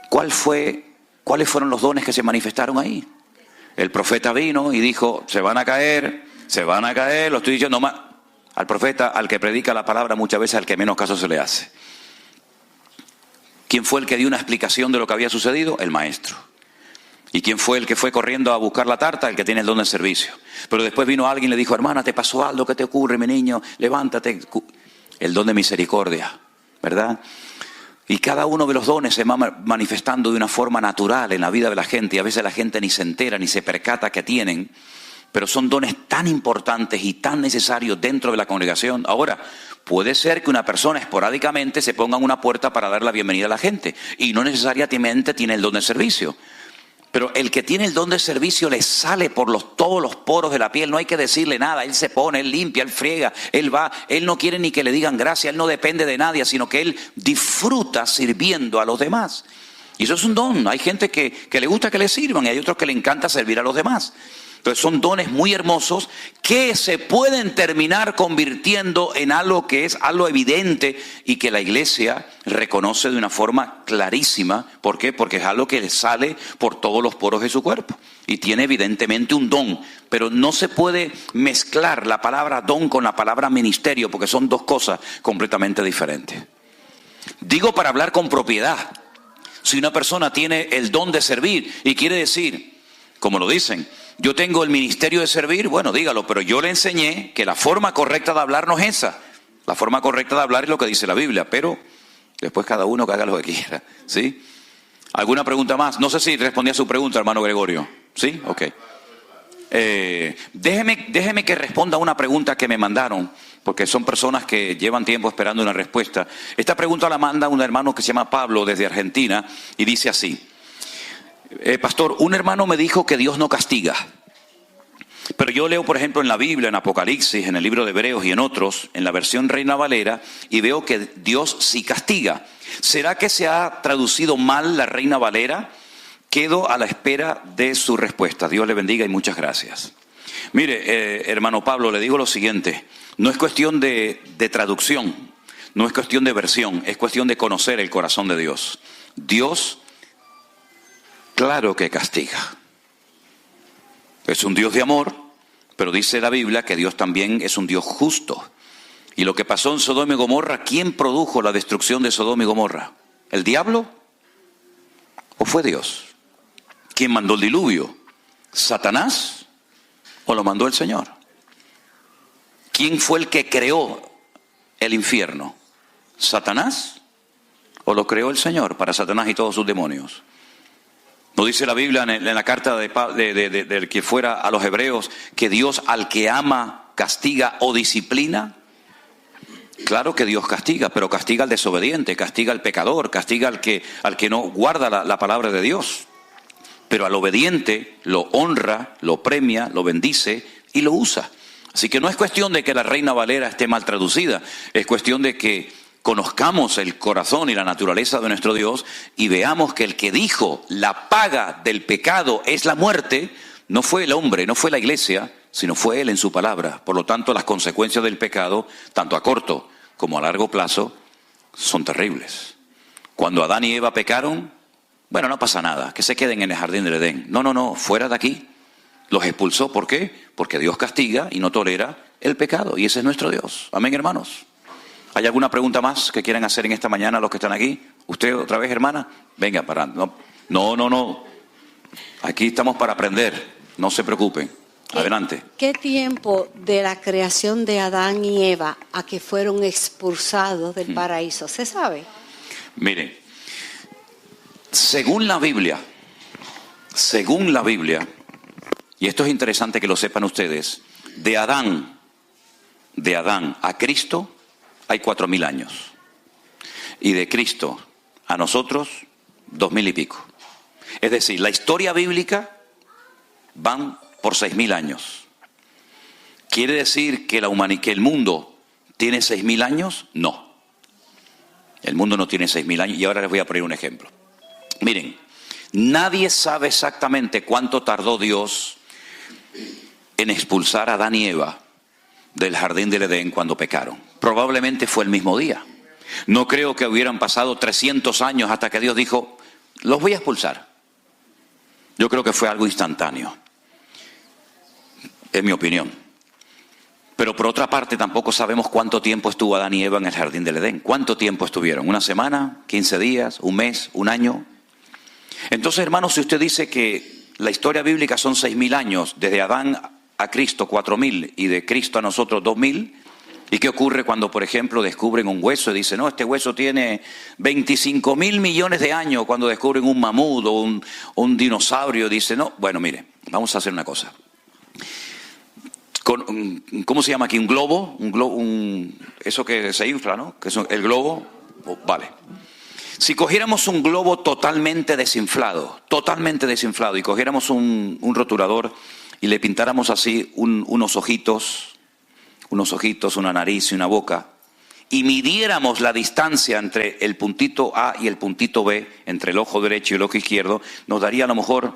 ¿Cuáles fueron los dones que se manifestaron ahí? El profeta vino y dijo, se van a caer, lo estoy diciendo más. Al profeta, al que predica la palabra, muchas veces al que menos caso se le hace. ¿Quién fue el que dio una explicación de lo que había sucedido? El maestro. ¿Y quién fue el que fue corriendo a buscar la tarta? El que tiene el don de servicio. Pero después vino alguien y le dijo, hermana, ¿te pasó algo? ¿Qué te ocurre, mi niño? Levántate. El don de misericordia, ¿verdad? Y cada uno de los dones se va manifestando de una forma natural en la vida de la gente. Y a veces la gente ni se entera, ni se percata que tienen. Pero son dones tan importantes y tan necesarios dentro de la congregación. Ahora, puede ser que una persona esporádicamente se ponga en una puerta para dar la bienvenida a la gente. Y no necesariamente tiene el don de servicio. Pero el que tiene el don de servicio le sale por todos los poros de la piel. No hay que decirle nada. Él se pone, él limpia, él friega, él va. Él no quiere ni que le digan gracias. Él no depende de nadie, sino que él disfruta sirviendo a los demás. Y eso es un don. Hay gente que le gusta que le sirvan y hay otros que le encanta servir a los demás. Entonces son dones muy hermosos que se pueden terminar convirtiendo en algo que es algo evidente y que la iglesia reconoce de una forma clarísima. ¿Por qué? Porque es algo que sale por todos los poros de su cuerpo y tiene evidentemente un don. Pero no se puede mezclar la palabra don con la palabra ministerio porque son dos cosas completamente diferentes. Digo para hablar con propiedad. Si una persona tiene el don de servir y quiere decir, como lo dicen, yo tengo el ministerio de servir, bueno, dígalo, pero yo le enseñé que la forma correcta de hablar no es esa. La forma correcta de hablar es lo que dice la Biblia, pero después cada uno que haga lo que quiera, ¿sí? ¿Alguna pregunta más? No sé si respondí a su pregunta, hermano Gregorio. ¿Sí? Ok. Déjeme que responda a una pregunta que me mandaron, porque son personas que llevan tiempo esperando una respuesta. Esta pregunta la manda un hermano que se llama Pablo desde Argentina y dice así. Pastor, un hermano me dijo que Dios no castiga. Pero yo leo, por ejemplo, en la Biblia, en Apocalipsis, en el libro de Hebreos y en otros, en la versión Reina Valera, y veo que Dios sí castiga. ¿Será que se ha traducido mal la Reina Valera? Quedo a la espera de su respuesta. Dios le bendiga y muchas gracias. Mire, hermano Pablo, le digo lo siguiente. No es cuestión de traducción, no es cuestión de versión, es cuestión de conocer el corazón de Dios. Dios, claro que castiga. Es un Dios de amor, pero dice la Biblia que Dios también es un Dios justo. Y lo que pasó en Sodoma y Gomorra, ¿quién produjo la destrucción de Sodoma y Gomorra? ¿El diablo? ¿O fue Dios? ¿Quién mandó el diluvio? ¿Satanás? ¿O lo mandó el Señor? ¿Quién fue el que creó el infierno? ¿Satanás? ¿O lo creó el Señor para Satanás y todos sus demonios? ¿No dice la Biblia en la carta del que fuera a los hebreos que Dios al que ama castiga o disciplina? Claro que Dios castiga, pero castiga al desobediente, castiga al pecador, castiga al que no guarda la palabra de Dios. Pero al obediente lo honra, lo premia, lo bendice y lo usa. Así que no es cuestión de que la Reina Valera esté mal traducida, es cuestión de que conozcamos el corazón y la naturaleza de nuestro Dios y veamos que el que dijo la paga del pecado es la muerte, no fue el hombre, no fue la iglesia, sino fue Él en su palabra. Por lo tanto, las consecuencias del pecado, tanto a corto como a largo plazo, son terribles. Cuando Adán y Eva pecaron, bueno, no pasa nada, que se queden en el jardín del Edén. No, fuera de aquí. Los expulsó, ¿por qué? Porque Dios castiga y no tolera el pecado, y ese es nuestro Dios. Amén, hermanos. ¿Hay alguna pregunta más que quieran hacer en esta mañana los que están aquí? ¿Usted otra vez, hermana? Venga, para no No. Aquí estamos para aprender. No se preocupen. Adelante. ¿Qué tiempo de la creación de Adán y Eva a que fueron expulsados del paraíso? ¿Se sabe? Miren, según la Biblia, y esto es interesante que lo sepan ustedes, de Adán a Cristo hay 4.000 años. Y de Cristo a nosotros, 2.000 y pico. Es decir, la historia bíblica van por 6.000 años. ¿Quiere decir que el mundo tiene 6.000 años? No. El mundo no tiene 6.000 años. Y ahora les voy a poner un ejemplo. Miren, nadie sabe exactamente cuánto tardó Dios en expulsar a Adán y Eva del jardín del Edén cuando pecaron. Probablemente fue el mismo día. No creo que hubieran pasado 300 años hasta que Dios dijo, los voy a expulsar. Yo creo que fue algo instantáneo. Es mi opinión. Pero por otra parte tampoco sabemos cuánto tiempo estuvo Adán y Eva en el jardín del Edén. ¿Cuánto tiempo estuvieron? ¿Una semana? ¿15 días? ¿Un mes? ¿Un año? Entonces, hermanos, si usted dice que la historia bíblica son 6.000 años, desde Adán a Cristo 4.000 y de Cristo a nosotros 2.000, ¿y qué ocurre cuando, por ejemplo, descubren un hueso y dicen, no, este hueso tiene 25.000 millones de años? Cuando descubren un mamut o un dinosaurio, dicen, no, bueno, mire, vamos a hacer una cosa. ¿Cómo se llama aquí? ¿Un globo? Eso que se infla, ¿no? El globo, vale. Si cogiéramos un globo totalmente desinflado, y cogiéramos un rotulador y le pintáramos así unos ojitos, una nariz y una boca, y midiéramos la distancia entre el puntito A y el puntito B, entre el ojo derecho y el ojo izquierdo, nos daría a lo mejor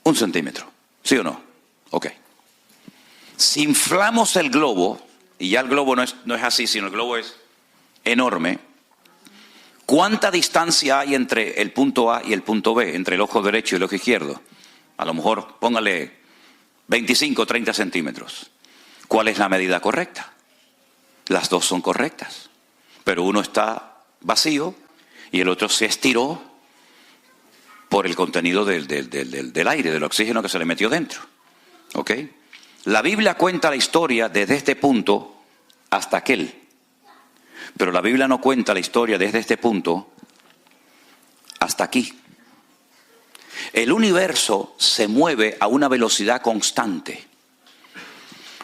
1 centímetro. ¿Sí o no? Ok. Si inflamos el globo, y ya el globo no es así, sino el globo es enorme, ¿cuánta distancia hay entre el punto A y el punto B, entre el ojo derecho y el ojo izquierdo? A lo mejor, póngale 25 o 30 centímetros. ¿Cuál es la medida correcta? Las dos son correctas, pero uno está vacío y el otro se estiró por el contenido del aire, del oxígeno que se le metió dentro. ¿Ok? La Biblia cuenta la historia desde este punto hasta aquel, pero la Biblia no cuenta la historia desde este punto hasta aquí. El universo se mueve a una velocidad constante.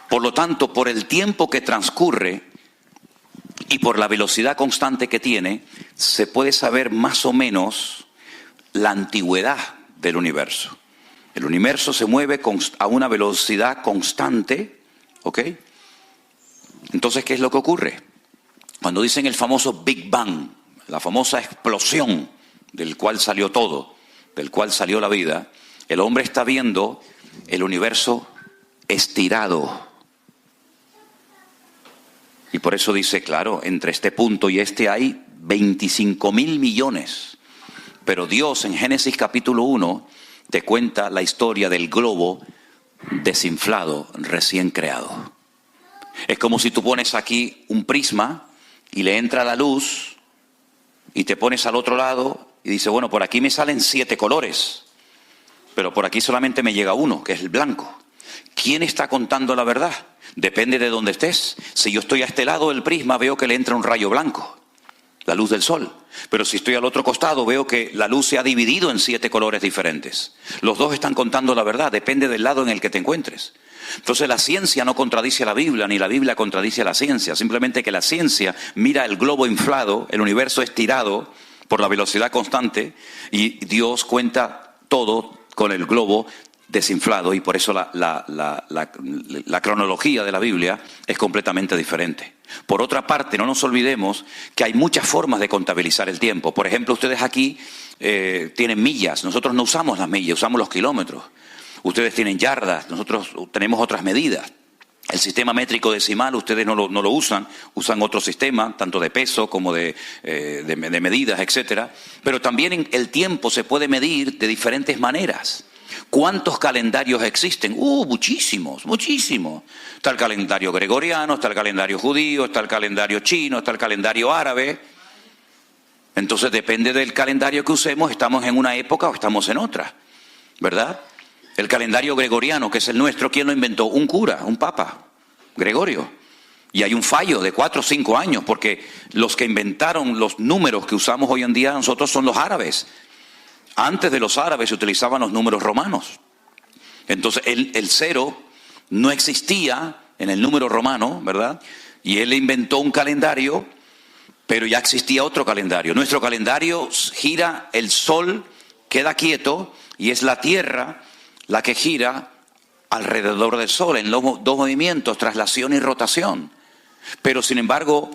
Por lo tanto, por el tiempo que transcurre y por la velocidad constante que tiene, se puede saber más o menos la antigüedad del universo. El universo se mueve a una velocidad constante, ¿ok? Entonces, ¿qué es lo que ocurre? Cuando dicen el famoso Big Bang, la famosa explosión del cual salió todo, del cual salió la vida, el hombre está viendo el universo estirado. Y por eso dice, claro, entre este punto y este hay 25.000 millones. Pero Dios en Génesis capítulo 1 te cuenta la historia del globo desinflado, recién creado. Es como si tú pones aquí un prisma y le entra la luz y te pones al otro lado y dices, bueno, por aquí me salen 7 colores, pero por aquí solamente me llega uno, que es el blanco. ¿Quién está contando la verdad? Depende de dónde estés. Si yo estoy a este lado del prisma, veo que le entra un rayo blanco, la luz del sol. Pero si estoy al otro costado, veo que la luz se ha dividido en 7 colores diferentes. Los dos están contando la verdad, depende del lado en el que te encuentres. Entonces la ciencia no contradice a la Biblia, ni la Biblia contradice a la ciencia. Simplemente que la ciencia mira el globo inflado, el universo estirado por la velocidad constante, y Dios cuenta todo con el globo desinflado, y por eso la cronología de la Biblia es completamente diferente. Por otra parte, no nos olvidemos que hay muchas formas de contabilizar el tiempo. Por ejemplo, ustedes aquí tienen millas, nosotros no usamos las millas, usamos los kilómetros. Ustedes tienen yardas, nosotros tenemos otras medidas. El sistema métrico decimal ustedes no lo usan, usan otro sistema, tanto de peso como de medidas, etcétera. Pero también el tiempo se puede medir de diferentes maneras. ¿Cuántos calendarios existen? Muchísimos, muchísimos. Está el calendario gregoriano, está el calendario judío, está el calendario chino, está el calendario árabe. Entonces depende del calendario que usemos, estamos en una época o estamos en otra, ¿verdad? El calendario gregoriano, que es el nuestro, ¿quién lo inventó? Un cura, un papa, Gregorio. Y hay un fallo de 4 o 5 años, porque los que inventaron los números que usamos hoy en día nosotros son los árabes. Antes de los árabes se utilizaban los números romanos. Entonces el 0 no existía en el número romano, ¿verdad? Y él inventó un calendario, pero ya existía otro calendario. Nuestro calendario gira, el sol queda quieto y es la tierra la que gira alrededor del sol en los dos movimientos, traslación y rotación. Pero sin embargo,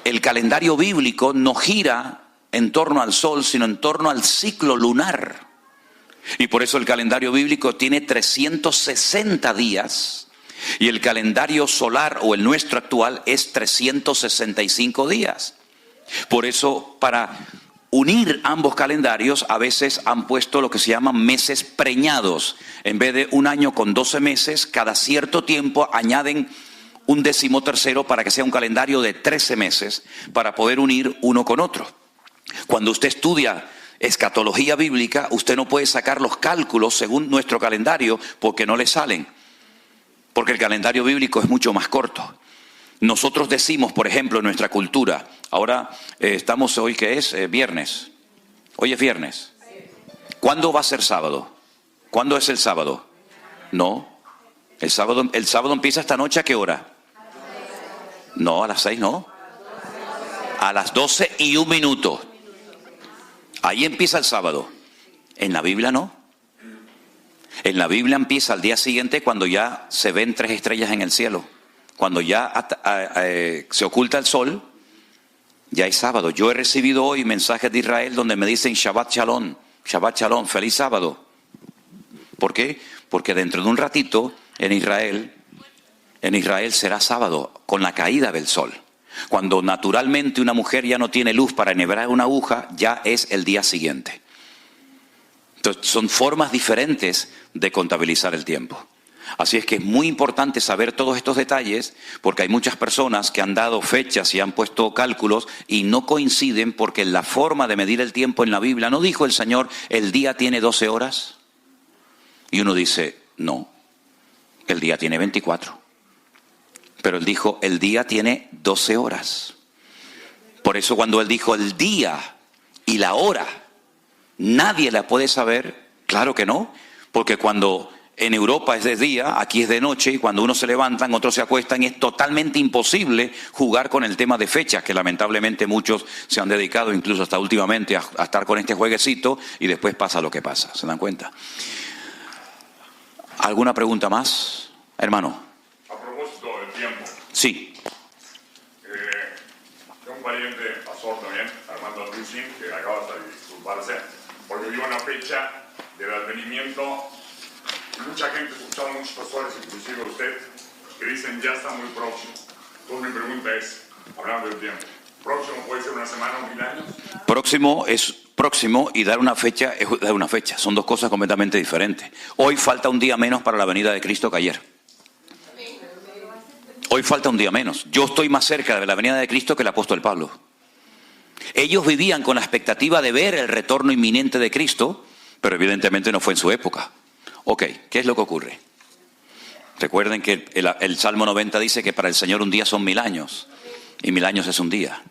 el calendario bíblico no gira en torno al sol, sino en torno al ciclo lunar. Y por eso el calendario bíblico tiene 360 días y el calendario solar o el nuestro actual es 365 días. Por eso, para unir ambos calendarios, a veces han puesto lo que se llaman meses preñados. En vez de un año con 12 meses, cada cierto tiempo añaden un 13º para que sea un calendario de 13 meses, para poder unir uno con otro. Cuando usted estudia escatología bíblica, usted no puede sacar los cálculos según nuestro calendario porque no le salen. Porque el calendario bíblico es mucho más corto. Nosotros decimos, por ejemplo, en nuestra cultura, ahora estamos hoy, ¿qué es? Viernes. Hoy es viernes. ¿Cuándo va a ser sábado? ¿Cuándo es el sábado? No. El sábado empieza esta noche, ¿a qué hora? No, a las 6 no. A las 12:01. Ahí empieza el sábado. En la Biblia no. En la Biblia empieza al día siguiente cuando ya se ven 3 estrellas en el cielo. Cuando ya se oculta el sol, ya es sábado. Yo he recibido hoy mensajes de Israel donde me dicen Shabbat Shalom, feliz sábado. ¿Por qué? Porque dentro de un ratito en Israel será sábado con la caída del sol. Cuando naturalmente una mujer ya no tiene luz para enhebrar una aguja, ya es el día siguiente. Entonces son formas diferentes de contabilizar el tiempo. Así es que es muy importante saber todos estos detalles, porque hay muchas personas que han dado fechas y han puesto cálculos y no coinciden, porque la forma de medir el tiempo en la Biblia, ¿no dijo el Señor, el día tiene 12 horas? Y uno dice, no, el día tiene 24. Pero Él dijo, el día tiene 12 horas. Por eso cuando Él dijo el día y la hora, nadie la puede saber, claro que no, porque cuando en Europa es de día, aquí es de noche, y cuando unos se levantan, otros se acuestan, y es totalmente imposible jugar con el tema de fechas, que lamentablemente muchos se han dedicado, incluso hasta últimamente, a estar con este jueguecito, y después pasa lo que pasa, ¿se dan cuenta? ¿Alguna pregunta más, hermano? A propósito del tiempo. Sí. Tengo un pariente, pastor también, Armando Trucín, que acaba de disculparse, porque dio una fecha del advenimiento. Mucha gente, escuchado muchos pastores, inclusive usted, que dicen ya está muy próximo. Entonces mi pregunta es, hablando del tiempo, ¿próximo puede ser una semana o 1000 años? Próximo es próximo y dar una fecha es dar una fecha. Son dos cosas completamente diferentes. Hoy falta un día menos para la venida de Cristo que ayer. Hoy falta un día menos. Yo estoy más cerca de la venida de Cristo que el apóstol Pablo. Ellos vivían con la expectativa de ver el retorno inminente de Cristo, pero evidentemente no fue en su época. Ok, ¿qué es lo que ocurre? Recuerden que el Salmo 90 dice que para el Señor un día son 1000 años y 1000 años es un día.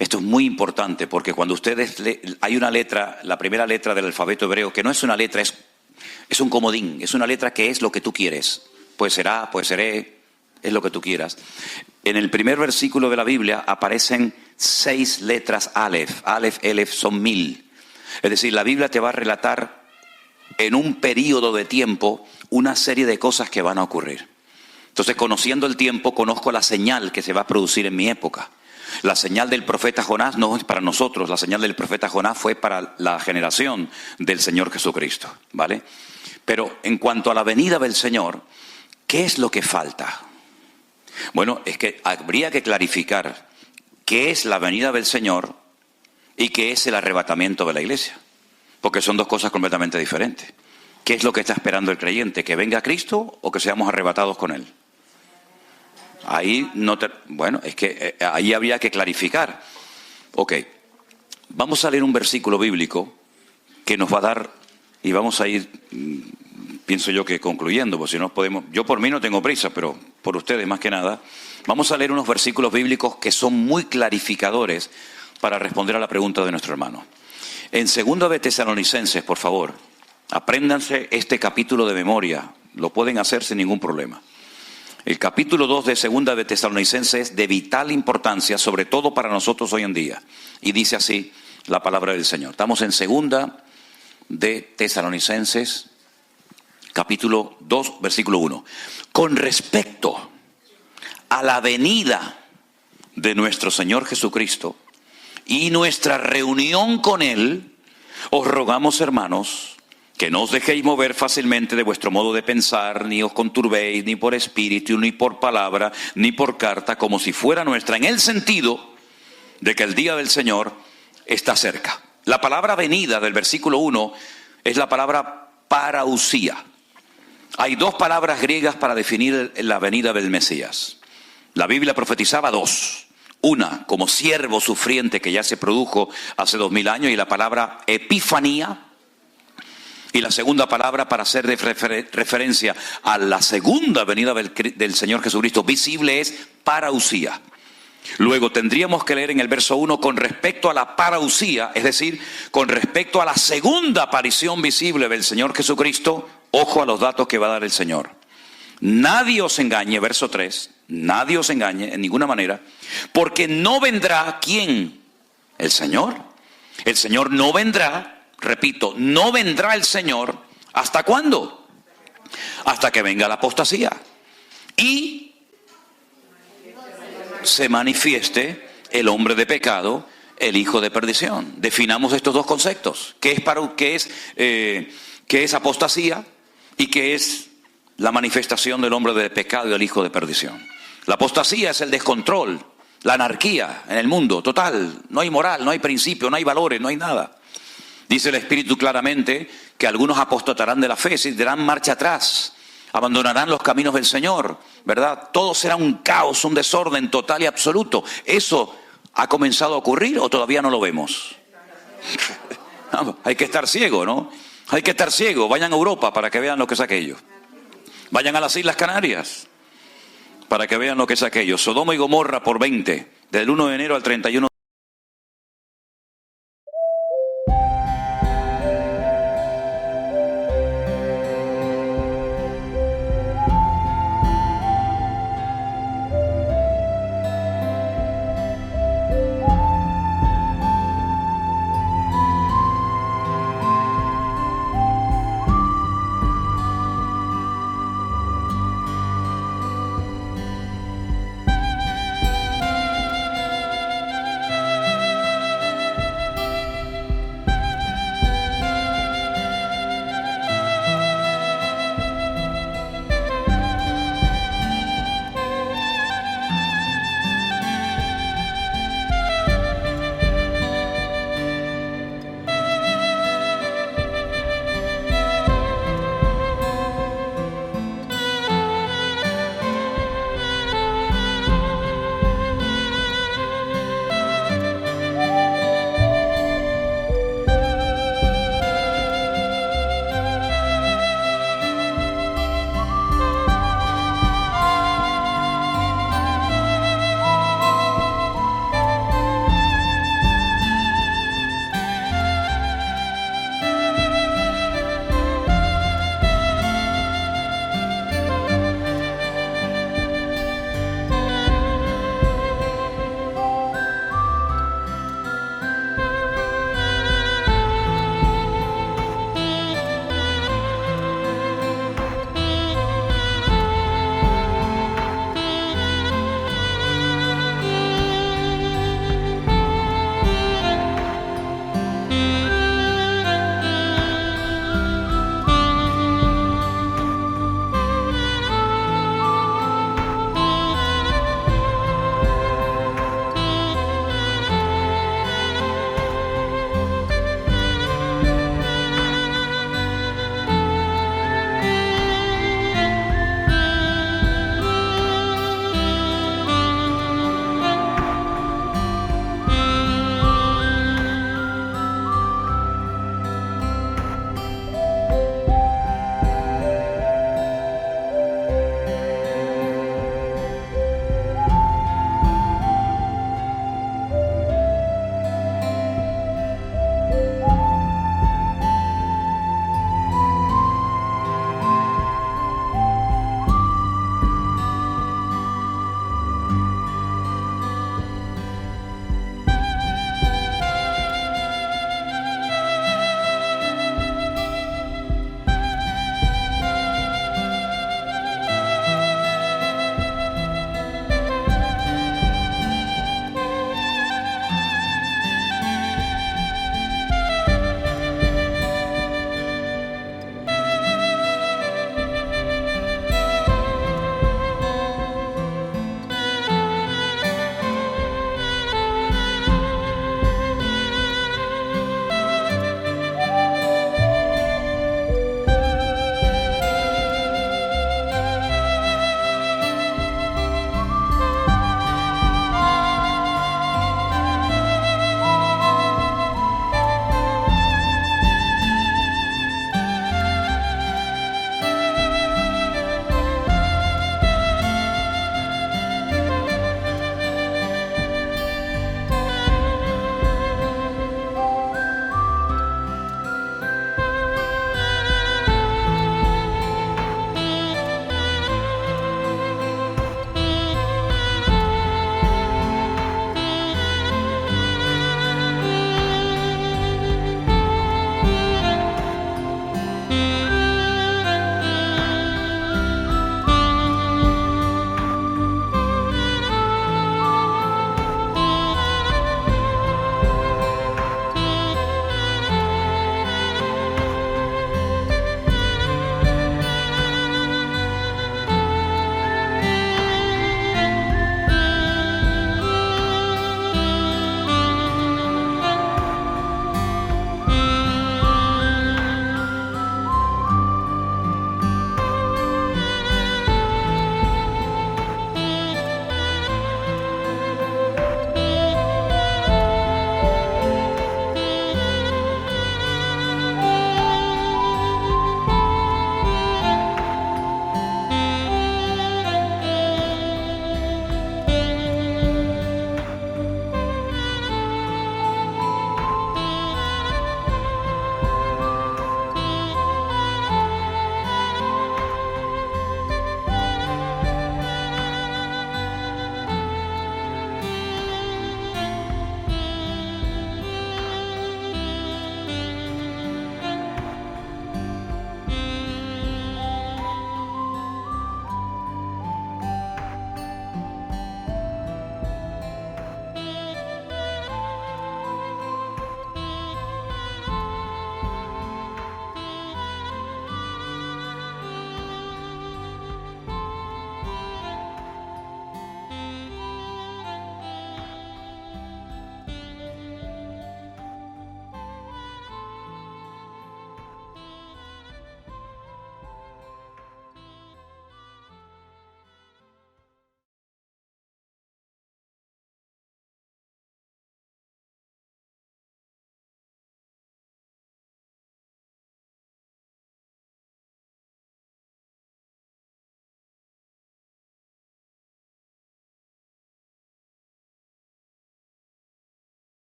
Esto es muy importante porque cuando ustedes hay una letra, la primera letra del alfabeto hebreo, que no es una letra, es un comodín, es una letra que es lo que tú quieres. Puede ser A, puede ser E, es lo que tú quieras. En el primer versículo de la Biblia aparecen 6 letras Aleph. Aleph, Elef son 1000. Es decir, la Biblia te va a relatar en un periodo de tiempo una serie de cosas que van a ocurrir. Entonces, conociendo el tiempo, conozco la señal que se va a producir en mi época. La señal del profeta Jonás no es para nosotros, la señal del profeta Jonás fue para la generación del Señor Jesucristo, ¿vale? Pero en cuanto a la venida del Señor, ¿qué es lo que falta? Bueno, es que habría que clarificar qué es la venida del Señor y qué es el arrebatamiento de la iglesia. Porque son dos cosas completamente diferentes. ¿Qué es lo que está esperando el creyente? ¿Que venga Cristo o que seamos arrebatados con Él? Ahí no te... Bueno, es que ahí habría que clarificar. Ok, Vamos a leer un versículo bíblico que nos va a dar, y vamos a ir, pienso yo que concluyendo, porque si no podemos, yo por mí no tengo prisa, pero por ustedes más que nada, vamos a leer unos versículos bíblicos que son muy clarificadores para responder a la pregunta de nuestro hermano. En 2 de Tesalonicenses, por favor, apréndanse este capítulo de memoria, lo pueden hacer sin ningún problema. El capítulo 2 de 2 de Tesalonicenses es de vital importancia, sobre todo para nosotros hoy en día. Y dice así la palabra del Señor. Estamos en 2 de Tesalonicenses, capítulo 2, versículo 1. Con respecto a la venida de nuestro Señor Jesucristo y nuestra reunión con Él, os rogamos, hermanos, que no os dejéis mover fácilmente de vuestro modo de pensar, ni os conturbéis, ni por espíritu, ni por palabra, ni por carta, como si fuera nuestra, en el sentido de que el día del Señor está cerca. La palabra venida del versículo 1 es la palabra parausía. Hay dos palabras griegas para definir la venida del Mesías. La Biblia profetizaba dos. Una, como siervo sufriente que ya se produjo hace 2000 años, y la palabra epifanía. Y la segunda palabra para hacer referencia a la segunda venida del Señor Jesucristo visible es parausía. Luego tendríamos que leer en el verso 1 con respecto a la parausía, es decir, con respecto a la segunda aparición visible del Señor Jesucristo. Ojo a los datos que va a dar el Señor. Nadie os engañe, verso 3, nadie os engañe en ninguna manera, porque no vendrá, ¿quién? El Señor. El Señor no vendrá. Repito, no vendrá el Señor, ¿hasta cuándo? Hasta que venga la apostasía y se manifieste el hombre de pecado, el hijo de perdición. Definamos estos dos conceptos. ¿Qué es apostasía y qué es la manifestación del hombre de pecado y el hijo de perdición? La apostasía es el descontrol, la anarquía en el mundo total. No hay moral, no hay principio, no hay valores, no hay nada. Dice el Espíritu claramente que algunos apostatarán de la fe, se darán marcha atrás, abandonarán los caminos del Señor, ¿verdad? Todo será un caos, un desorden total y absoluto. ¿Eso ha comenzado a ocurrir o todavía no lo vemos? Hay que estar ciego, ¿no? Hay que estar ciego. Vayan a Europa para que vean lo que es aquello. Vayan a las Islas Canarias para que vean lo que es aquello. Sodoma y Gomorra por 20, del 1 de enero al 31